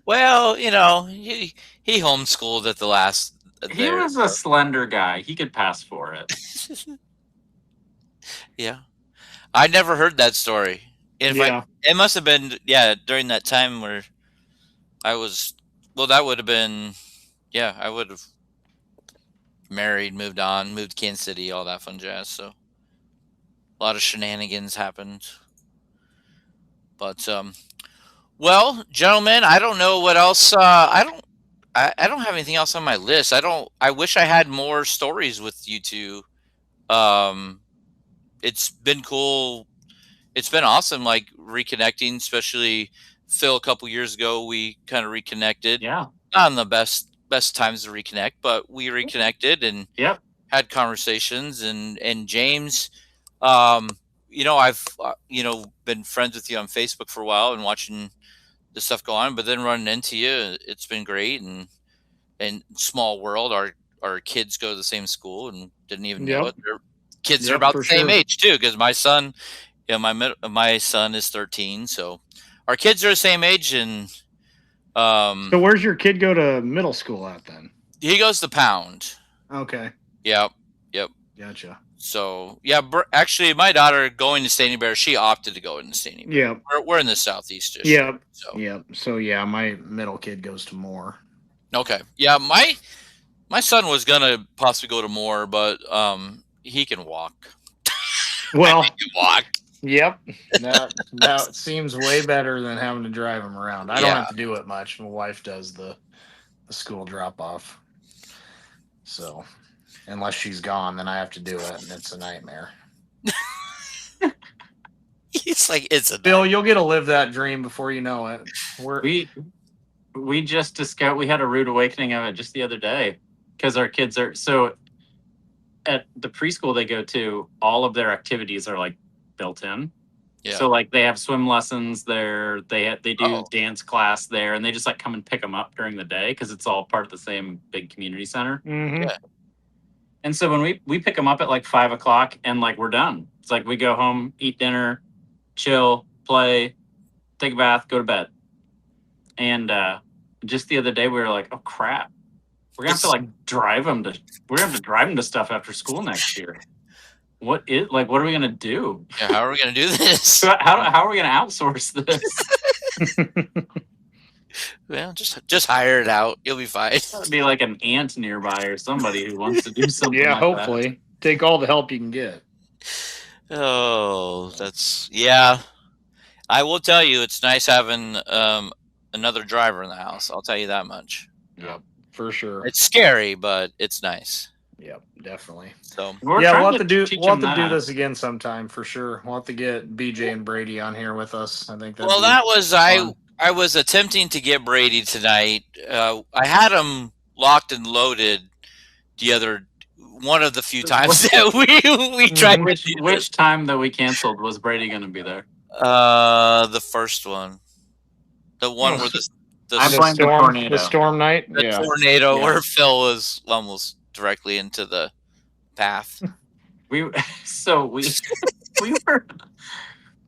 Well, he homeschooled at the last. He was a slender guy. He could pass for it. Yeah, I never heard that story. It must have been during that time where I was. Well, that would have been, I would have married, moved to Kansas City, all that fun jazz. So a lot of shenanigans happened. But, well, gentlemen, I don't know what else. I don't have anything else on my list. I wish I had more stories with you two. It's been cool. It's been awesome, like reconnecting, especially Phil, a couple years ago, we kind of reconnected. Yeah. Not on the best times to reconnect, but we reconnected and had conversations. And James, I've been friends with you on Facebook for a while and watching the stuff go on, but then running into you, it's been great. And small world, our kids go to the same school and didn't even know it. Their kids are about the same age too, because my son, my son is 13, so. Our kids are the same age, and so where's your kid go to middle school at then? He goes to Pound. Okay. Yep. Gotcha. So actually, my daughter going to Stony Bear, she opted to go into Stony Bear. Yeah. We're in the southeast. Yep. So my middle kid goes to Moore. Okay. Yeah, my son was gonna possibly go to Moore, but he can walk. Well, he can walk. Yep, that seems way better than having to drive him around. I don't have to do it much. My wife does the school drop off. So, unless she's gone, then I have to do it, and it's a nightmare. He's It's like it's a Bill, night. you'll get to live that dream before you know it. We just discovered, we had a rude awakening of it just the other day because our kids are so at the preschool they go to, all of their activities are like built in. Yeah. So like they have swim lessons there, they do Oh. dance class there, and they just like come and pick them up during the day because it's all part of the same big community center. Mm-hmm. Yeah. And so when we pick them up at like 5:00 and like we're done, it's like we go home, eat dinner, chill, play, take a bath, go to bed. And just the other day we were like, oh crap, we're gonna have to like drive them to stuff after school next year. What are we gonna do? Yeah, how are we gonna do this? How are we gonna outsource this? Well, just hire it out. You'll be fine. It'd be like an aunt nearby or somebody who wants to do something. Yeah, like hopefully. Take all the help you can get. Oh, that's yeah. I will tell you, it's nice having another driver in the house. I'll tell you that much. Yep, for sure. It's scary, but it's nice. Yep, definitely. So we'll have to do this again sometime for sure. We'll have to get BJ and Brady on here with us. I think. Well, that was fun. I was attempting to get Brady tonight. I had him locked and loaded one of the few times that we tried. Which time that we canceled was Brady going to be there? The first one, the one where the storm night, tornado where Phil was almost directly into the path. we were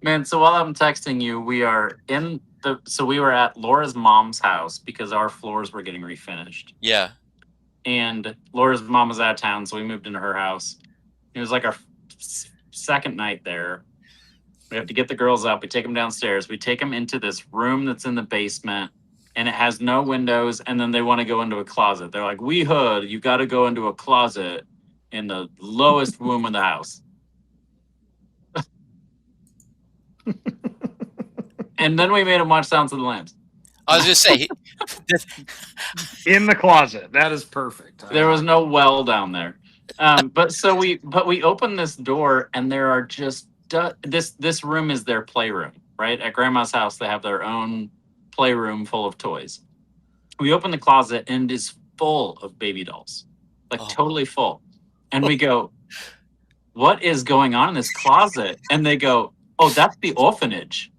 man. So while I'm texting you, we were at Laura's mom's house because our floors were getting refinished. Yeah. And Laura's mom was out of town, so we moved into her house. It was like our second night there. We have to get the girls up. We take them downstairs. We take them into this room that's in the basement, and it has no windows. And then they want to go into a closet. They're like, "We heard you got to go into a closet in the lowest room in the house." And then we made them watch Silence of the Lambs. I was just saying, in the closet. That is perfect. There was no well down there. But we open this door, and there are just this room is their playroom, right? At Grandma's house, they have their own playroom full of toys. We open the closet, and it is full of baby dolls, totally full. And we go, "What is going on in this closet?" And they go, "Oh, that's the orphanage."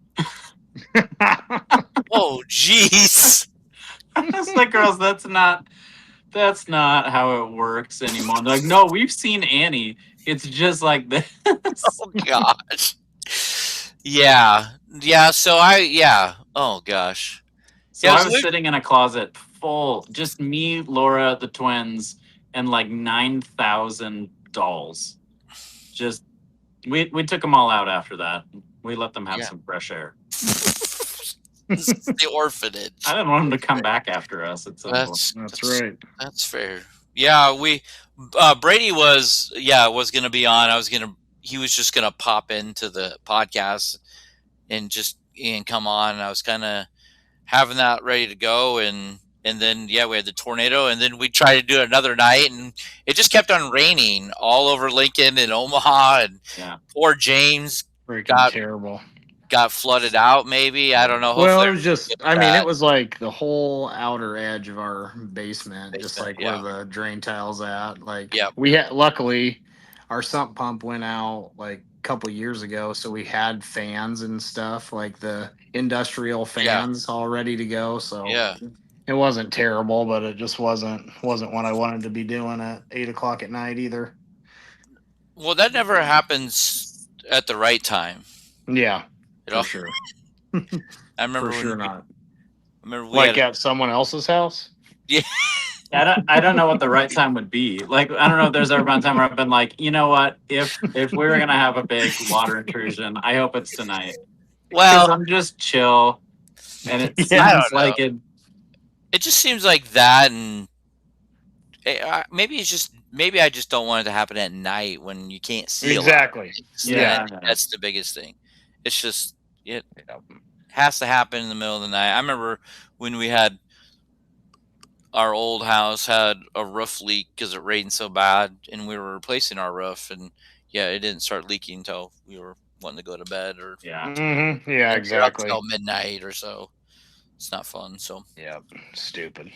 Oh, jeez. I was like, girls, that's not how it works anymore. They're like, "No, we've seen Annie. It's just like this." Oh gosh. Yeah. So oh gosh. So I was sitting in a closet full, just me, Laura, the twins, and like 9,000 dolls. Just we took them all out after that. We let them have some fresh air. This is the orphanage. I didn't want them to come back after us. That's right. That's fair. Yeah, Brady was going to be on. He was just going to pop into the podcast and come on. And I was kind of having that ready to go. And then, we had the tornado, and then we tried to do it another night, and it just kept on raining all over Lincoln and Omaha, and poor James got terrible. Got flooded out, maybe. I don't know. Well, it was just, it was like the whole outer edge of our basement just like where the drain tile's at. We had, luckily, our sump pump went out like a couple years ago, so we had fans and stuff, like the industrial fans all ready to go. So it wasn't terrible, but it just wasn't what I wanted to be doing at 8:00 at night either. Well, that never happens at the right time. Yeah. For sure. I remember for sure not. We at someone else's house? Yeah. I don't know what the right time would be. Like, I don't know if there's ever been a time where I've been like, you know what? If we were gonna have a big water intrusion, I hope it's tonight. Well, I'm just chill, and it seems like it. It just seems like that, and maybe I just don't want it to happen at night when you can't see. Exactly. That's the biggest thing. It's just it has to happen in the middle of the night. I remember when we had our old house had a roof leak because it rained so bad, and we were replacing our roof, and it didn't start leaking until we were wanting to go to bed or exactly until midnight or so. It's not fun. So stupid.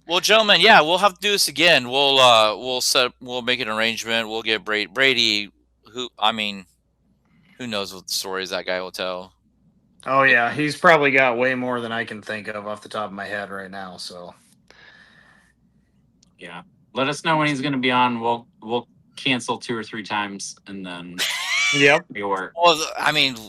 Well, gentlemen, yeah, we'll have to do this again. We'll make an arrangement. We'll get Brady. Who knows what stories that guy will tell. Oh yeah, he's probably got way more than I can think of off the top of my head right now. So yeah, let us know when he's going to be on. We'll cancel 2 or 3 times and then we work. Well,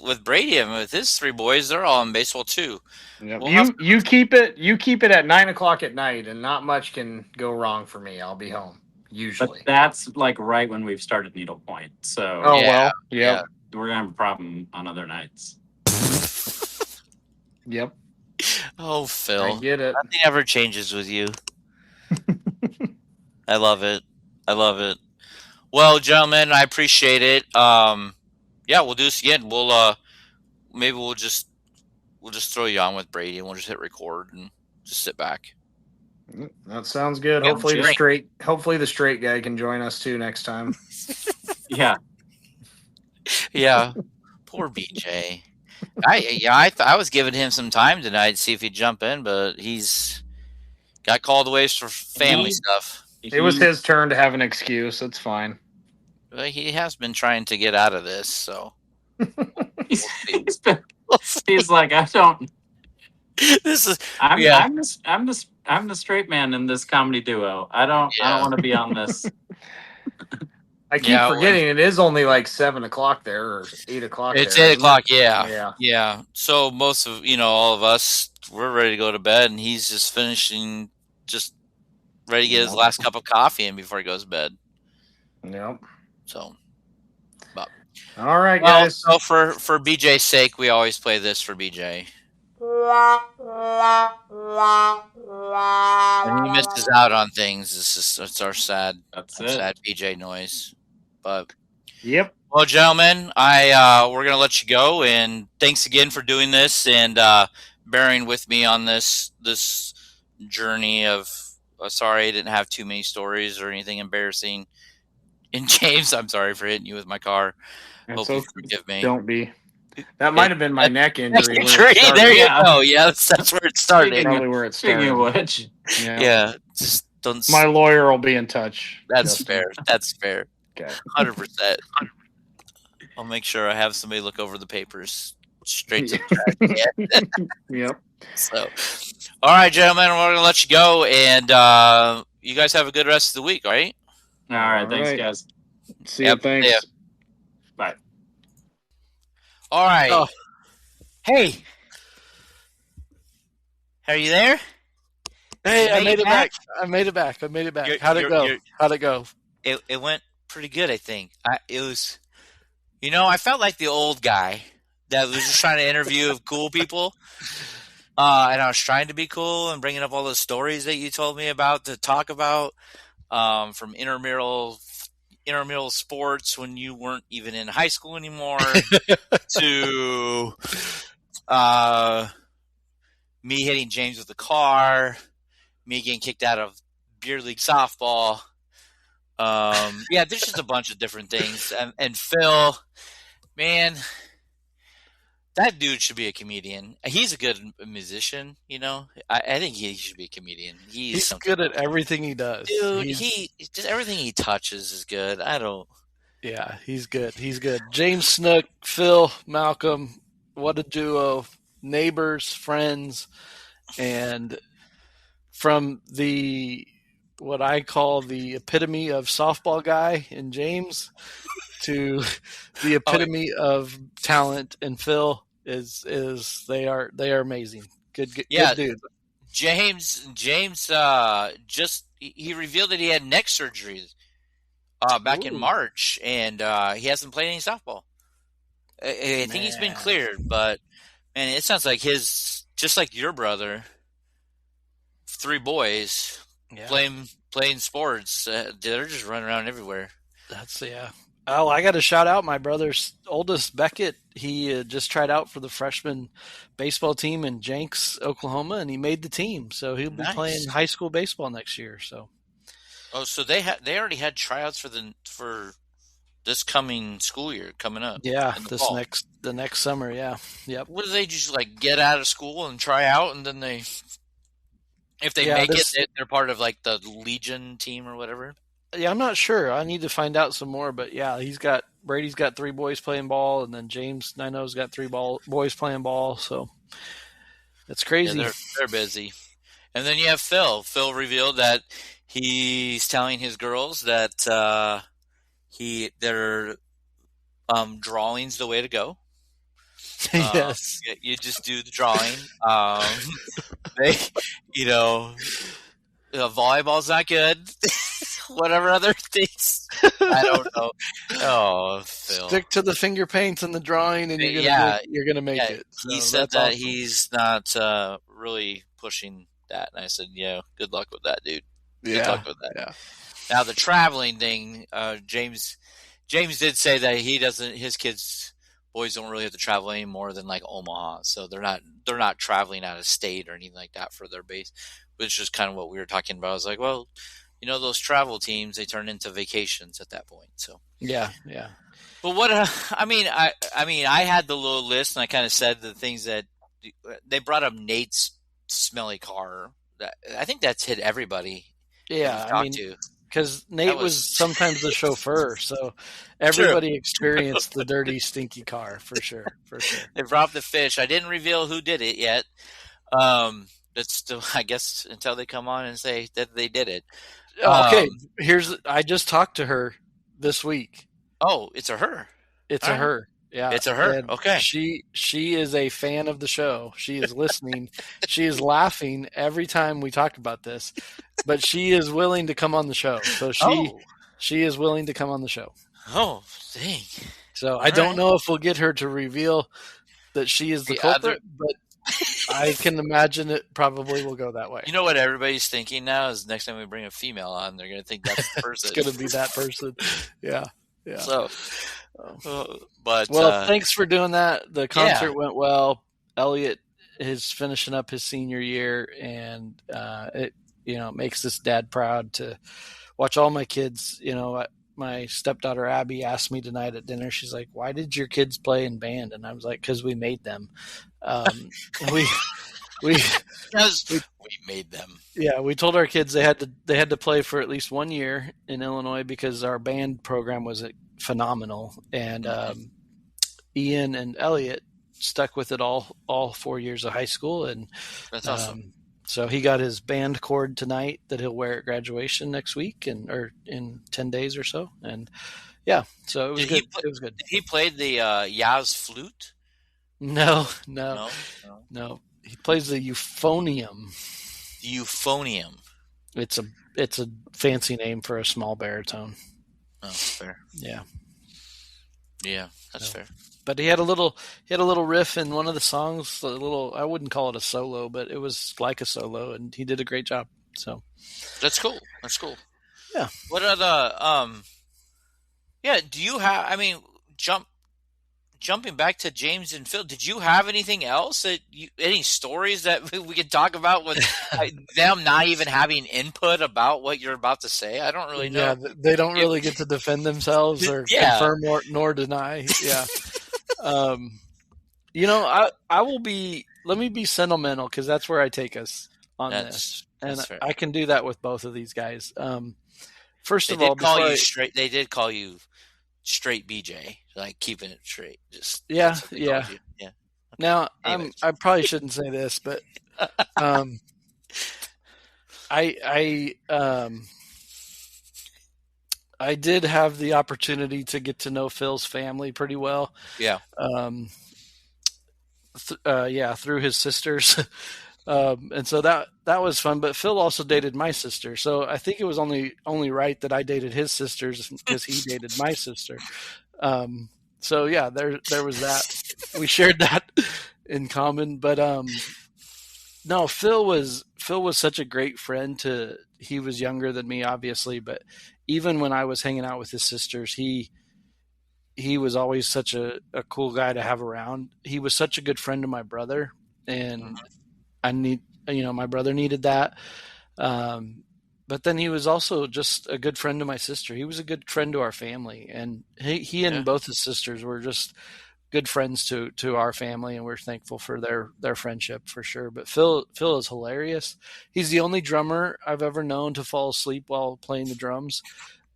with Brady and with his 3 boys, they're all in baseball too. Yep. You keep it at 9 o'clock at night, and not much can go wrong for me. I'll be home usually. But that's like right when we've started needlepoint. So yeah, we're gonna have a problem on other nights. Yep. Oh, Phil, I get it. Nothing ever changes with you. I love it. Well, gentlemen, I appreciate it. Yeah, we'll do this again. Maybe we'll just throw you on with Brady and we'll just hit record and just sit back. That sounds good. Hopefully the straight guy can join us too next time. Yeah. Poor BJ. I was giving him some time tonight to see if he'd jump in, but he's got called away for family stuff. It was his turn to have an excuse. It's fine. Well, he has been trying to get out of this, so he's like, I don't. This is I'm the straight man in this comedy duo. I don't want to be on this. I keep forgetting it is only like 7 o'clock there or 8 o'clock. It's 8 o'clock. Yeah. So most of all of us, we're ready to go to bed, and he's just finishing, just ready to get his last cup of coffee in before he goes to bed. Yep. So, all right, guys. So for BJ's sake, we always play this for BJ. When he misses out on things, it's our sad BJ noise. But yep. Well, gentlemen, we're gonna let you go, and thanks again for doing this and bearing with me on this journey of. Sorry, I didn't have too many stories or anything embarrassing. And James, I'm sorry for hitting you with my car. Hope you forgive me. Don't be. That might have been my neck injury. There you go. Yeah, that's where it started. Probably where it started. Speaking of which, just don't. My lawyer will be in touch. That's fair. Okay, 100%. I'll make sure I have somebody look over the papers straight to the track. Yep. So, all right, gentlemen, we're gonna let you go, and you guys have a good rest of the week. All right. All right. Thanks, guys. See you. Thanks. See ya. Bye. All right. Oh. Hey. Are you there? Hey, I made it back. How'd it go? It went pretty good, I think. I felt like the old guy that was just trying to interview cool people. And I was trying to be cool and bringing up all the stories that you told me about to talk about from intramural sports when you weren't even in high school anymore to me hitting James with the car, me getting kicked out of beer league softball. There's just a bunch of different things. And Phil, man, that dude should be a comedian. He's a good musician, I think he should be a comedian. He's good at everything he does. Dude, just everything he touches is good. Yeah, he's good. James, Snook, Phil, Malcom, what a duo. Neighbors, friends, and from what I call the epitome of softball guy in James to the epitome of talent in Phil is they are amazing. Good dude. James he revealed that he had neck surgery back in March, and he hasn't played any softball. I think he's been cleared, but man, it sounds like just like your brother, 3 boys playing sports. They're just running around everywhere. Oh, I got to shout out my brother's oldest, Beckett. He just tried out for the freshman baseball team in Jenks, Oklahoma, and he made the team. So he'll be playing high school baseball next year. So, so they already had tryouts for this coming school year coming up. Yeah, in the this fall. the next summer. Yeah, yep. What do they just like get out of school and try out, and then if they make it, they're part of like the Legion team or whatever? Yeah, I'm not sure. I need to find out some more. But yeah, Brady's got 3 boys playing ball, and then James I know's got 3 boys playing ball. So it's crazy. Yeah, they're busy. And then you have Phil. Phil revealed that he's telling his girls that their drawing's the way to go. Yes, you just do the drawing. They, volleyball's not good. Whatever other things, I don't know. Oh, Phil. Stick to the finger paints and the drawing, and you're gonna make it. So he said that awesome. He's not really pushing that, and I said, "Yeah, good luck with that, dude. Good luck with that." Yeah. Now the traveling thing, James did say that he doesn't. His boys don't really have to travel any more than like Omaha, so they're not traveling out of state or anything like that for their base, which is kind of what we were talking about. I was like, well, those travel teams, they turn into vacations at that point. So yeah. But what I had the little list, and I kind of said the things that they brought up. Nate's smelly car. I think that's hit everybody. Yeah, because Nate was sometimes the chauffeur, so everybody experienced the dirty, stinky car for sure. They brought up the fish. I didn't reveal who did it yet. That's still, I guess, until they come on and say that they did it. Okay, I just talked to her this week. Oh, it's a her. It's a her. Yeah, it's a her. And okay. She is a fan of the show. She is listening. She is laughing every time we talk about this, but she is willing to come on the show. So she is willing to come on the show. Oh, dang. So I don't know if we'll get her to reveal that she is the culprit, but I can imagine it probably will go that way. You know what everybody's thinking now is next time we bring a female on, they're going to think that's the person. It's going to be that person. Yeah. So, thanks for doing that. The concert went well. Elliot is finishing up his senior year, and it makes this dad proud to watch all my kids. My stepdaughter Abby asked me tonight at dinner. She's like, "Why did your kids play in band?" And I was like, "Because we made them." We made them. Yeah, we told our kids they had to play for at least 1 year in Illinois because our band program was phenomenal, and Ian and Elliot stuck with it all 4 years of high school, and that's awesome. So he got his band cord tonight that he'll wear at graduation next week, or in 10 days or so, and yeah, so it was good. It was good. Did he play the Yaz flute? No. He plays the euphonium. Euphonium. It's a fancy name for a small baritone. Oh, fair. Yeah. Yeah, that's fair. But he had a little riff in one of the songs. I wouldn't call it a solo, but it was like a solo, and he did a great job. So that's cool. Yeah. What are the Yeah. Do you have? Jumping back to James and Phil, did you have anything else any stories that we could talk about with them not even having input about what you're about to say? I don't really know. Yeah, they don't really get to defend themselves or confirm nor deny. Yeah. I will be. Let me be sentimental because that's where I take us on this, and I can do that with both of these guys. First of all, they did call you straight BJ, like keeping it straight. Just yeah. Now anyways. I probably shouldn't say this, but I did have the opportunity to get to know Phil's family pretty well. Yeah. Through his sisters. And so that was fun, but Phil also dated my sister. So I think it was only right that I dated his sisters because he dated my sister. So yeah, there was that. We shared that in common, but no, Phil was such a great friend he was younger than me, obviously, but even when I was hanging out with his sisters, he was always such a cool guy to have around. He was such a good friend to my brother, and my brother needed that. But but then he was also just a good friend to my sister. He was a good friend to our family, and he and both his sisters were just good friends to our family, and we're thankful for their friendship for sure. But Phil is hilarious. He's the only drummer I've ever known to fall asleep while playing the drums.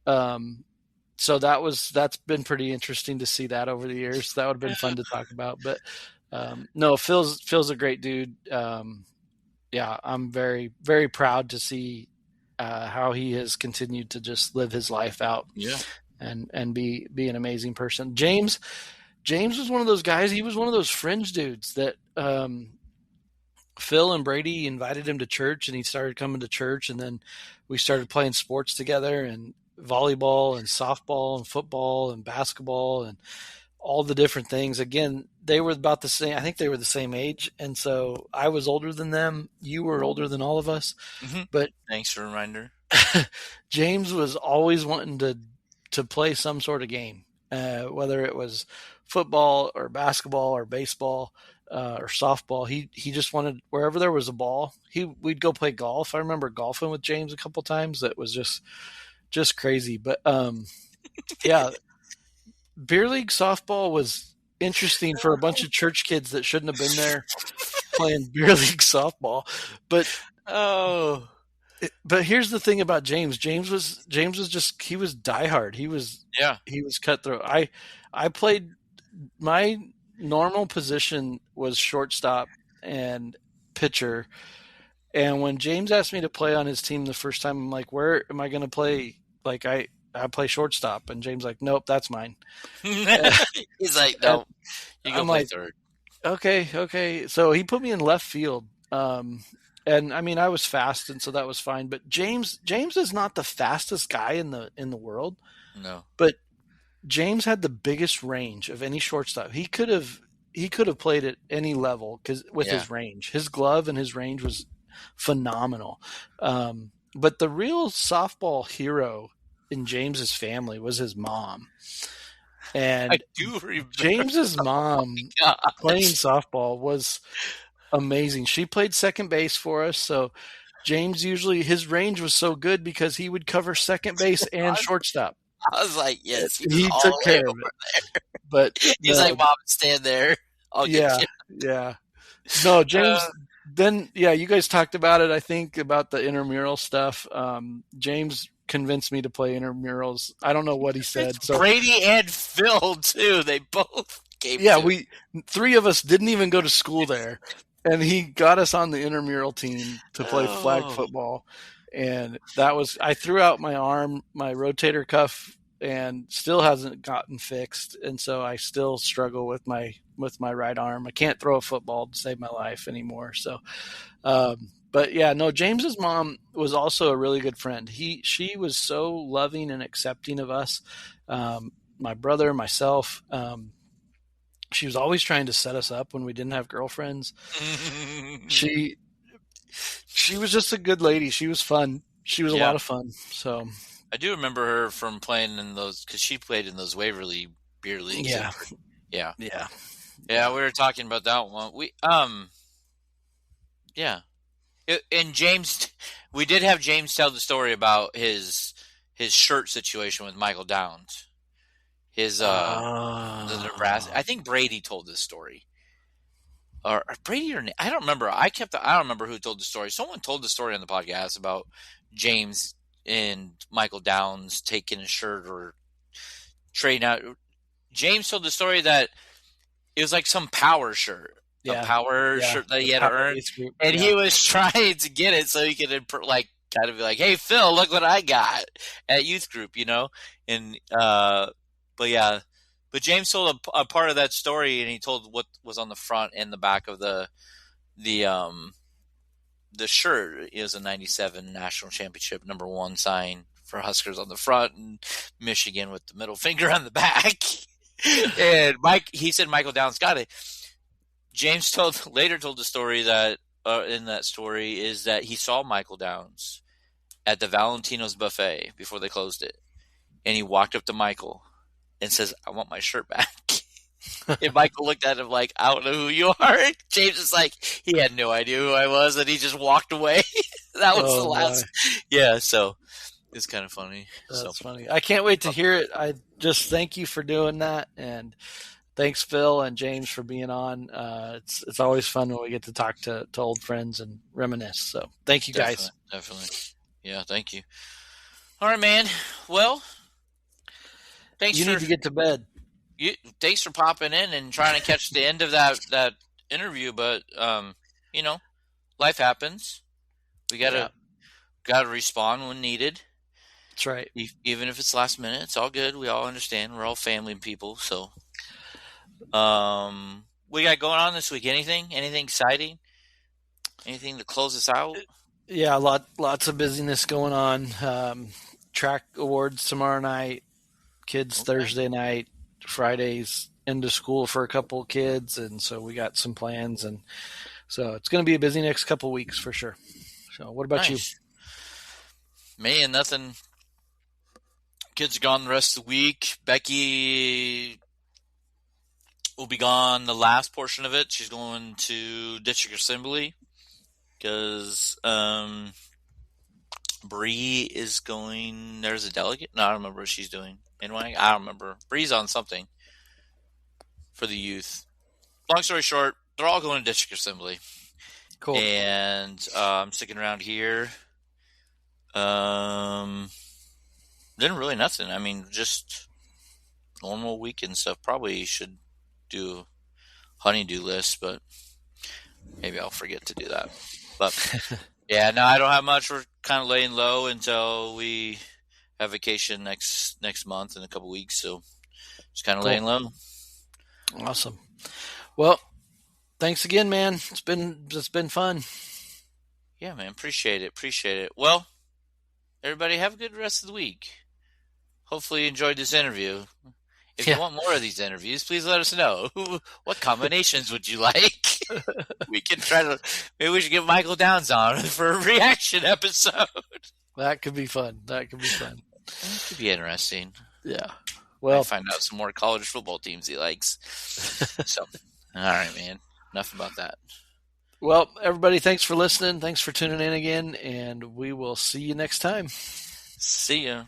So that's been pretty interesting to see that over the years. That would have been fun to talk about. But no, Phil's a great dude. Yeah, I'm very, very proud to see how he has continued to just live his life out. Yeah. And be an amazing person. James was one of those guys. He was one of those fringe dudes that Phil and Brady invited him to church, and he started coming to church, and then we started playing sports together, and volleyball and softball and football and basketball and all the different things. Again, they were about the same. I think they were the same age, and so I was older than them. You were older than all of us. Mm-hmm. But thanks for the reminder. James was always wanting to play some sort of game, whether it was football or basketball or baseball or softball. He just wanted, wherever there was a ball, we'd go play golf. I remember golfing with James a couple times. That was just crazy. But yeah, beer league softball was interesting for a bunch of church kids that shouldn't have been there playing beer league softball. But but here's the thing about James. James was just, he was diehard. He was cutthroat. I played, my normal position was shortstop and pitcher. And when James asked me to play on his team the first time, I'm like, where am I going to play? Like I play shortstop. And James like, nope, that's mine. He's like, no, you go play third. Okay. So he put me in left field. And I mean, I was fast, and so that was fine. But James is not the fastest guy in the world. No. But James had the biggest range of any shortstop. He could have played at any level with his range. His glove and his range was phenomenal. But the real softball hero in James's family was his mom. And I do remember James's mom playing softball was amazing. She played second base for us, so James usually, his range was so good because he would cover second base and shortstop. I was like, yes, he took care of it. But he's like, Mom, stand there. I'll get you. Yeah. No, James. Then you guys talked about it. I think about the intramural stuff. James convinced me to play intramurals. I don't know what he said. So Brady and Phil too. They both came. Yeah, we three of us didn't even go to school there. And he got us on the intramural team to play flag football. And that was, I threw out my arm, my rotator cuff, and still hasn't gotten fixed. And so I still struggle with my right arm. I can't throw a football to save my life anymore. So, but yeah, no, James's mom was also a really good friend. She was so loving and accepting of us. My brother, myself, she was always trying to set us up when we didn't have girlfriends. She was just a good lady. She was fun. She was a lot of fun. So I do remember her from playing in those, because she played in those Waverly beer leagues. Yeah. We were talking about that one. And James, we did have James tell the story about his shirt situation with Michael Downs. The Nebraska. I think Brady told this story, or Brady, or I don't remember. I don't remember who told the story. Someone told the story on the podcast about James and Michael Downs taking a shirt or trading out. James told the story that it was like some power shirt, a power shirt that he had to earn, and he was trying to get it so he could like kind of be like, "Hey Phil, look what I got at youth group," and But James told a part of that story, and he told what was on the front and the back of the shirt. It was a '97 national championship #1 sign for Huskers on the front, and Michigan with the middle finger on the back. And he said Michael Downs got it. James later told the story that in that story is that he saw Michael Downs at the Valentino's buffet before they closed it, and he walked up to Michael and says, "I want my shirt back." And Michael looked at him like, I don't know who you are. James is like, he had no idea who I was, and he just walked away. That was the last. Yeah, so it's kind of funny. That's funny. I can't wait to hear it. I just thank you for doing that, and thanks Phil and James for being on. It's always fun when we get to talk to old friends and reminisce. So thank you guys. Definitely. Yeah, thank you. All right, man. Well, thanks. You need to get to bed. Thanks for popping in and trying to catch the end of that interview, but life happens. We gotta respond when needed. That's right. Even if it's last minute, it's all good. We all understand. We're all family people. So, we got going on this week? Anything exciting? Anything to close us out? Yeah, lots of busyness going on. Track awards tomorrow night. Kids Thursday night. Friday's into school for a couple of kids, and so we got some plans, and so it's going to be a busy next couple of weeks for sure. So, what about you? Man, nothing. Kids are gone the rest of the week. Becky will be gone the last portion of it. She's going to district assembly because Bree is going. There's a delegate. No, I don't remember what she's doing. Anyway, I don't remember. Bree's on something for the youth. Long story short, they're all going to district assembly. Cool. And I'm sticking around here. Didn't really nothing. I mean, just normal weekend stuff. Probably should do a honeydew list, but maybe I'll forget to do that. But yeah, no, I don't have much. We're kind of laying low until we have vacation next month in a couple weeks, so just kind of laying low. Awesome. Well, thanks again, man. It's been fun. Yeah, man. Appreciate it. Well, everybody have a good rest of the week. Hopefully you enjoyed this interview. If you want more of these interviews, please let us know. What combinations would you like? We can maybe we should get Michael Downs on for a reaction episode. That could be fun. That could be interesting. Yeah. Well, find out some more college football teams he likes. So, all right, man. Enough about that. Well, everybody, thanks for listening. Thanks for tuning in again, and we will see you next time. See ya.